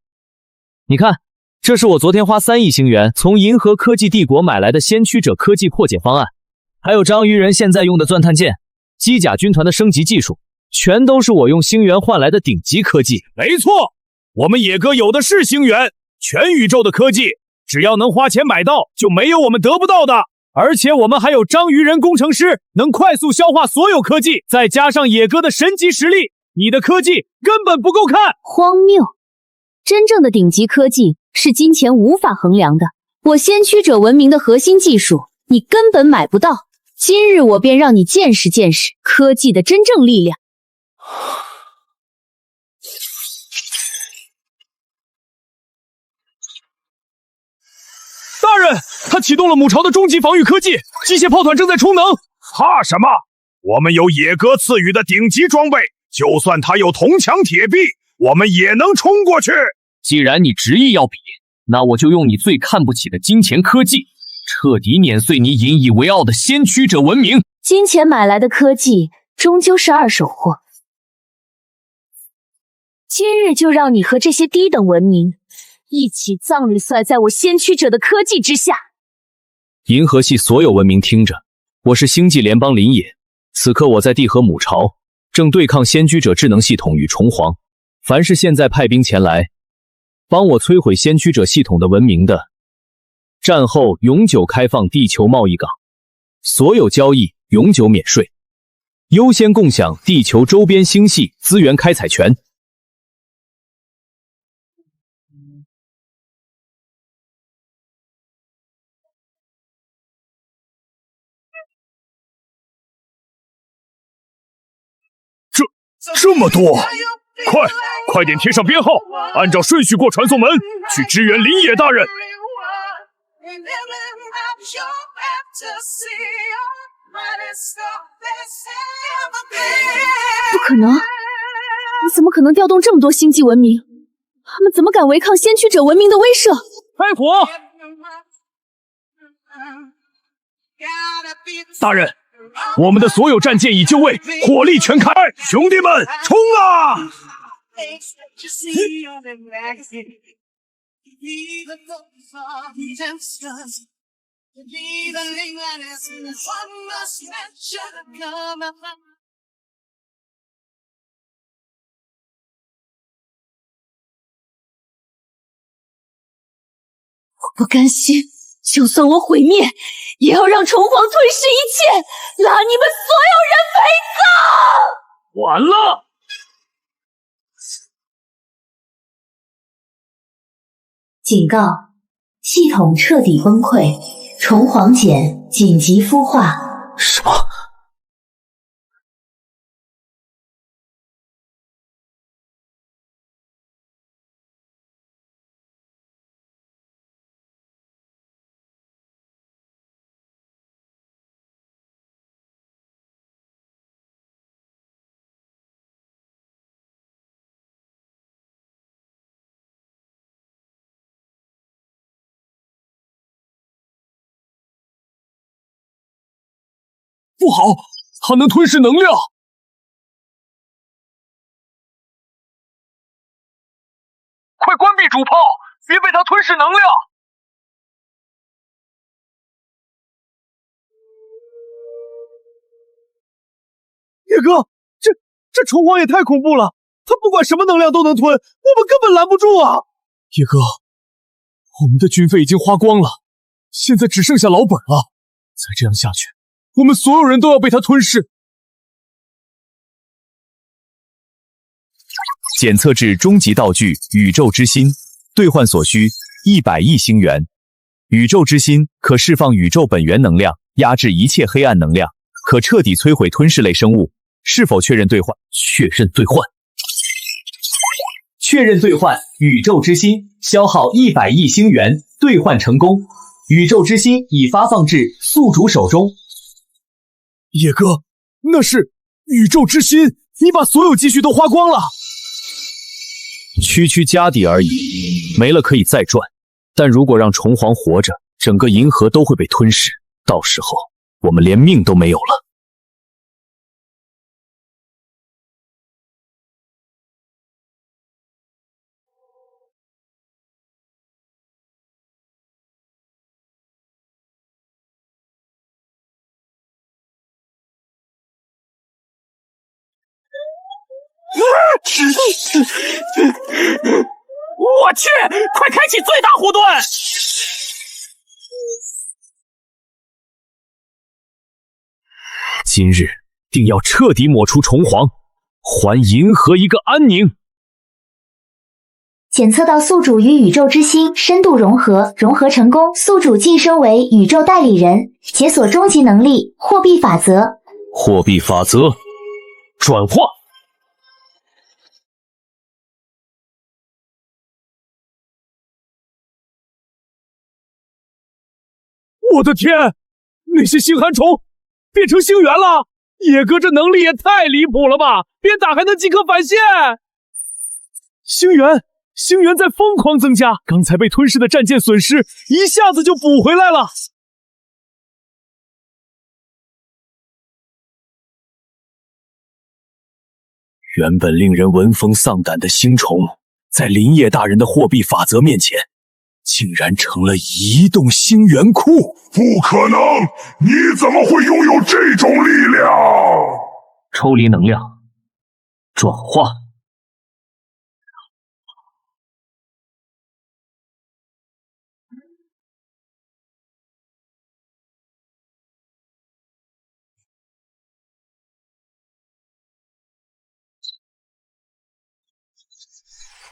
你看，这是我昨天花3亿星元从银河科技帝国买来的先驱者科技破解方案，还有章鱼人现在用的钻探舰、机甲军团的升级技术，全都是我用星元换来的顶级科技。没错，我们野哥有的是星元，全宇宙的科技，只要能花钱买到，就没有我们得不到的。而且我们还有章鱼人工程师，能快速消化所有科技，再加上野哥的神级实力，你的科技根本不够看。荒谬！真正的顶级科技是金钱无法衡量的。我先驱者文明的核心技术，你根本买不到。今日我便让你见识见识科技的真正力量。大人，他启动了母巢的终极防御科技，机械炮团正在充能。怕什么？我们有野哥赐予的顶级装备，就算他有铜墙铁壁，我们也能冲过去。既然你执意要比，那我就用你最看不起的金钱科技，彻底碾碎你引以为傲的先驱者文明。金钱买来的科技终究是二手货，今日就让你和这些低等文明一起葬率在我先驱者的科技之下。银河系所有文明听着，我是星际联邦林野，此刻我在地河母巢，正对抗先驱者智能系统与虫皇。凡是现在派兵前来，帮我摧毁先驱者系统的文明的，战后永久开放地球贸易港，所有交易永久免税，优先共享地球周边星系资源开采权。这么多，快点贴上编号，按照顺序过传送门，去支援林野大人。不可能！你怎么可能调动这么多星际文明？他们怎么敢违抗先驱者文明的威慑？开火！大人，我们的所有战舰已就位，火力全开，兄弟们，冲啊！我不甘心，就算我毁灭，也要让虫皇吞噬一切，拉你们所有人陪葬！完了！警告：系统彻底崩溃，虫皇碱紧急孵化。什么？不好，它能吞噬能量！快关闭主炮，别被它吞噬能量！野哥，这虫皇也太恐怖了，它不管什么能量都能吞，我们根本拦不住啊！野哥，我们的军费已经花光了，现在只剩下老本了，再这样下去，我们所有人都要被它吞噬。检测至终极道具宇宙之心，兑换所需100亿星元。宇宙之心可释放宇宙本源能量，压制一切黑暗能量，可彻底摧毁吞噬类生物。是否确认兑换？确认兑换。确认兑换宇宙之心，消耗100亿星元，兑换成功。宇宙之心已发放至宿主手中。野哥，那是宇宙之心，你把所有积蓄都花光了。区区家底而已，没了可以再赚。但如果让虫皇活着，整个银河都会被吞噬，到时候我们连命都没有了。我去！快开启最大护盾！今日定要彻底抹除虫皇，还银河一个安宁。检测到宿主与宇宙之心深度融合，融合成功，宿主晋升为宇宙代理人，解锁终极能力货币法则。货币法则转化。我的天，那些星寒虫变成星元了！野哥这能力也太离谱了吧！边打还能即刻返现，星元在疯狂增加，刚才被吞噬的战舰损失一下子就补回来了。原本令人闻风丧胆的星虫，在林业大人的货币法则面前，竟然成了移动星源库！不可能！你怎么会拥有这种力量？抽离能量，转化。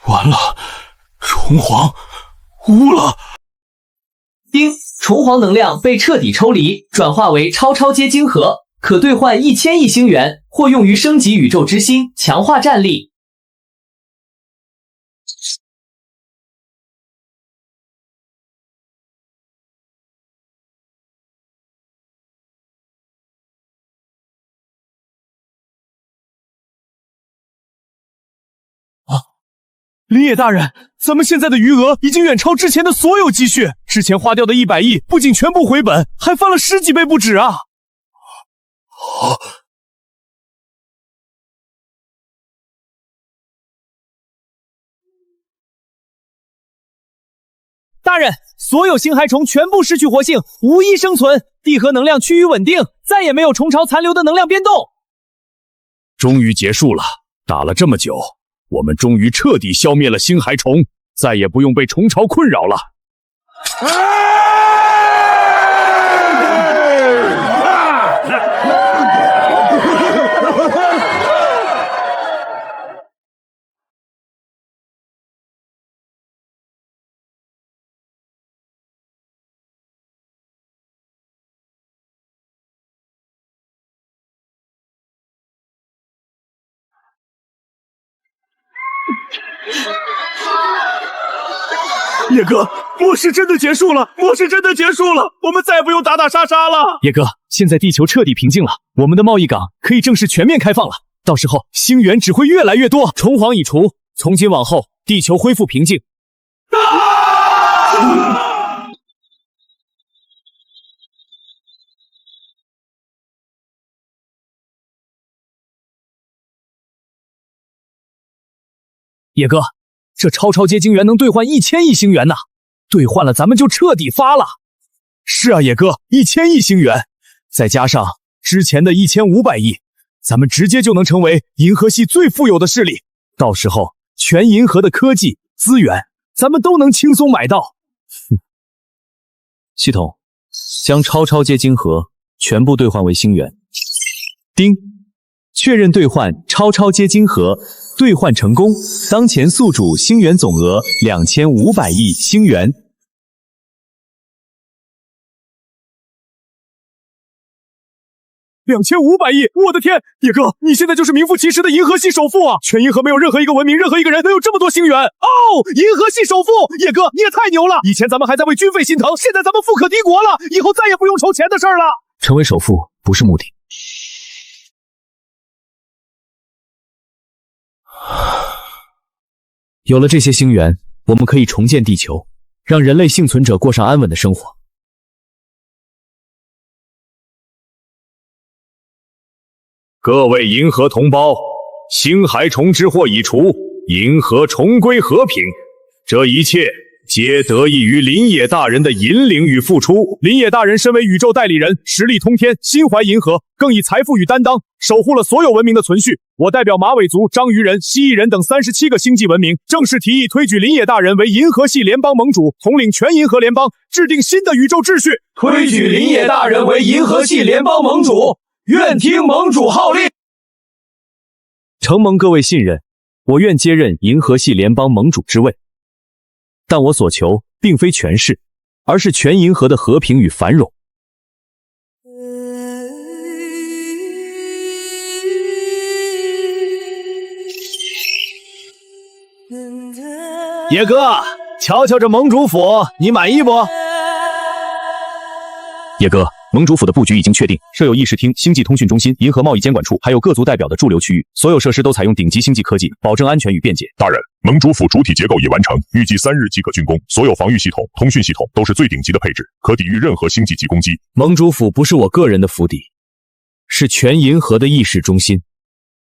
完了，虫皇污了！丁，虫皇能量被彻底抽离，转化为超阶晶核，可兑换1000亿星元，或用于升级宇宙之心，强化战力。林野大人，咱们现在的余额已经远超之前的所有积蓄，之前花掉的100亿不仅全部回本，还翻了10几倍不止啊！大人，所有星骸虫全部失去活性，无一生存，地核能量趋于稳定，再也没有虫巢残留的能量变动。终于结束了，打了这么久，我们终于彻底消灭了星骸虫，再也不用被虫巢困扰了。野哥，末世真的结束了！末世真的结束了！我们再也不用打打杀杀了！野哥，现在地球彻底平静了，我们的贸易港可以正式全面开放了。到时候星源只会越来越多，虫皇已除，从今往后地球恢复平静。野哥，这超阶晶元能兑换1000亿星元呢，兑换了咱们就彻底发了。是啊，野哥，1000亿星元，再加上之前的1500亿，咱们直接就能成为银河系最富有的势力。到时候全银河的科技资源，咱们都能轻松买到。系统将超阶晶核全部兑换为星元。丁，确认兑换超阶晶核，兑换成功。当前宿主星元总额2500亿星元。2500亿！我的天，野哥，你现在就是名副其实的银河系首富啊！全银河没有任何一个文明，任何一个人能有这么多星元哦！银河系首富，野哥你也太牛了！以前咱们还在为军费心疼，现在咱们富可敌国了，以后再也不用愁钱的事儿了。成为首富不是目的。有了这些星元，我们可以重建地球，让人类幸存者过上安稳的生活。各位银河同胞，星骸虫之祸已除，银河重归和平，这一切皆得益于林野大人的引领与付出。林野大人身为宇宙代理人，实力通天，心怀银河，更以财富与担当守护了所有文明的存续。我代表马尾族、章鱼人、蜥蜴人等37个星际文明，正式提议推举林野大人为银河系联邦盟主，统领全银河联邦，制定新的宇宙秩序。推举林野大人为银河系联邦盟主，愿听盟主号令。承蒙各位信任，我愿接任银河系联邦盟主之位。但我所求并非权势，而是全银河的和平与繁荣。野哥，瞧瞧这盟主府，你满意不？野哥，盟主府的布局已经确定，设有议事厅、星际通讯中心、银河贸易监管处，还有各族代表的驻留区域，所有设施都采用顶级星际科技，保证安全与便捷。大人，盟主府主体结构已完成，预计3日即可竣工，所有防御系统、通讯系统都是最顶级的配置，可抵御任何星际级攻击。盟主府不是我个人的府邸，是全银河的议事中心，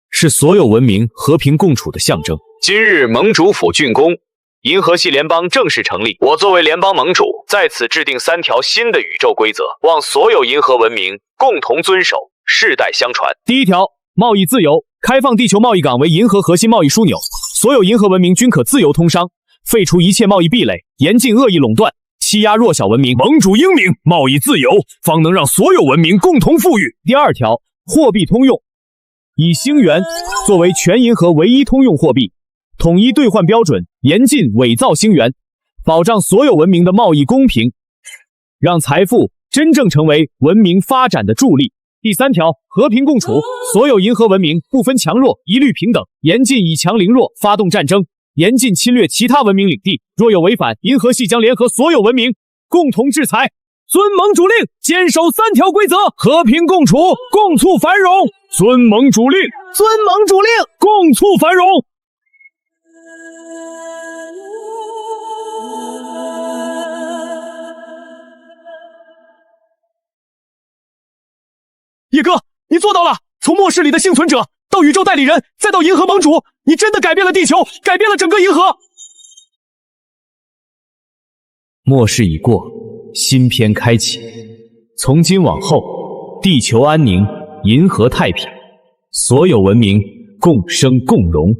是所有文明和平共处的象征。今日盟主府竣工，银河系联邦正式成立。我作为联邦盟主，在此制定3条新的宇宙规则，望所有银河文明共同遵守，世代相传。第1条，贸易自由，开放地球贸易港为银河核心贸易枢纽，所有银河文明均可自由通商，废除一切贸易壁垒，严禁恶意垄断，欺压弱小文明。盟主英明，贸易自由方能让所有文明共同富裕。第2条，货币通用，以星元作为全银河唯一通用货币，统一兑换标准，严禁伪造星元，保障所有文明的贸易公平，让财富真正成为文明发展的助力。第3条，和平共处，所有银河文明不分强弱，一律平等，严禁以强凌弱，发动战争，严禁侵略其他文明领地，若有违反，银河系将联合所有文明共同制裁。遵盟主令，坚守3条规则，和平共处，共促繁荣。遵盟主令，遵盟主令，共促繁荣。叶哥，你做到了！从末世里的幸存者到宇宙代理人，再到银河盟主，你真的改变了地球，改变了整个银河。末世已过，新篇开启。从今往后，地球安宁，银河太平，所有文明共生共荣。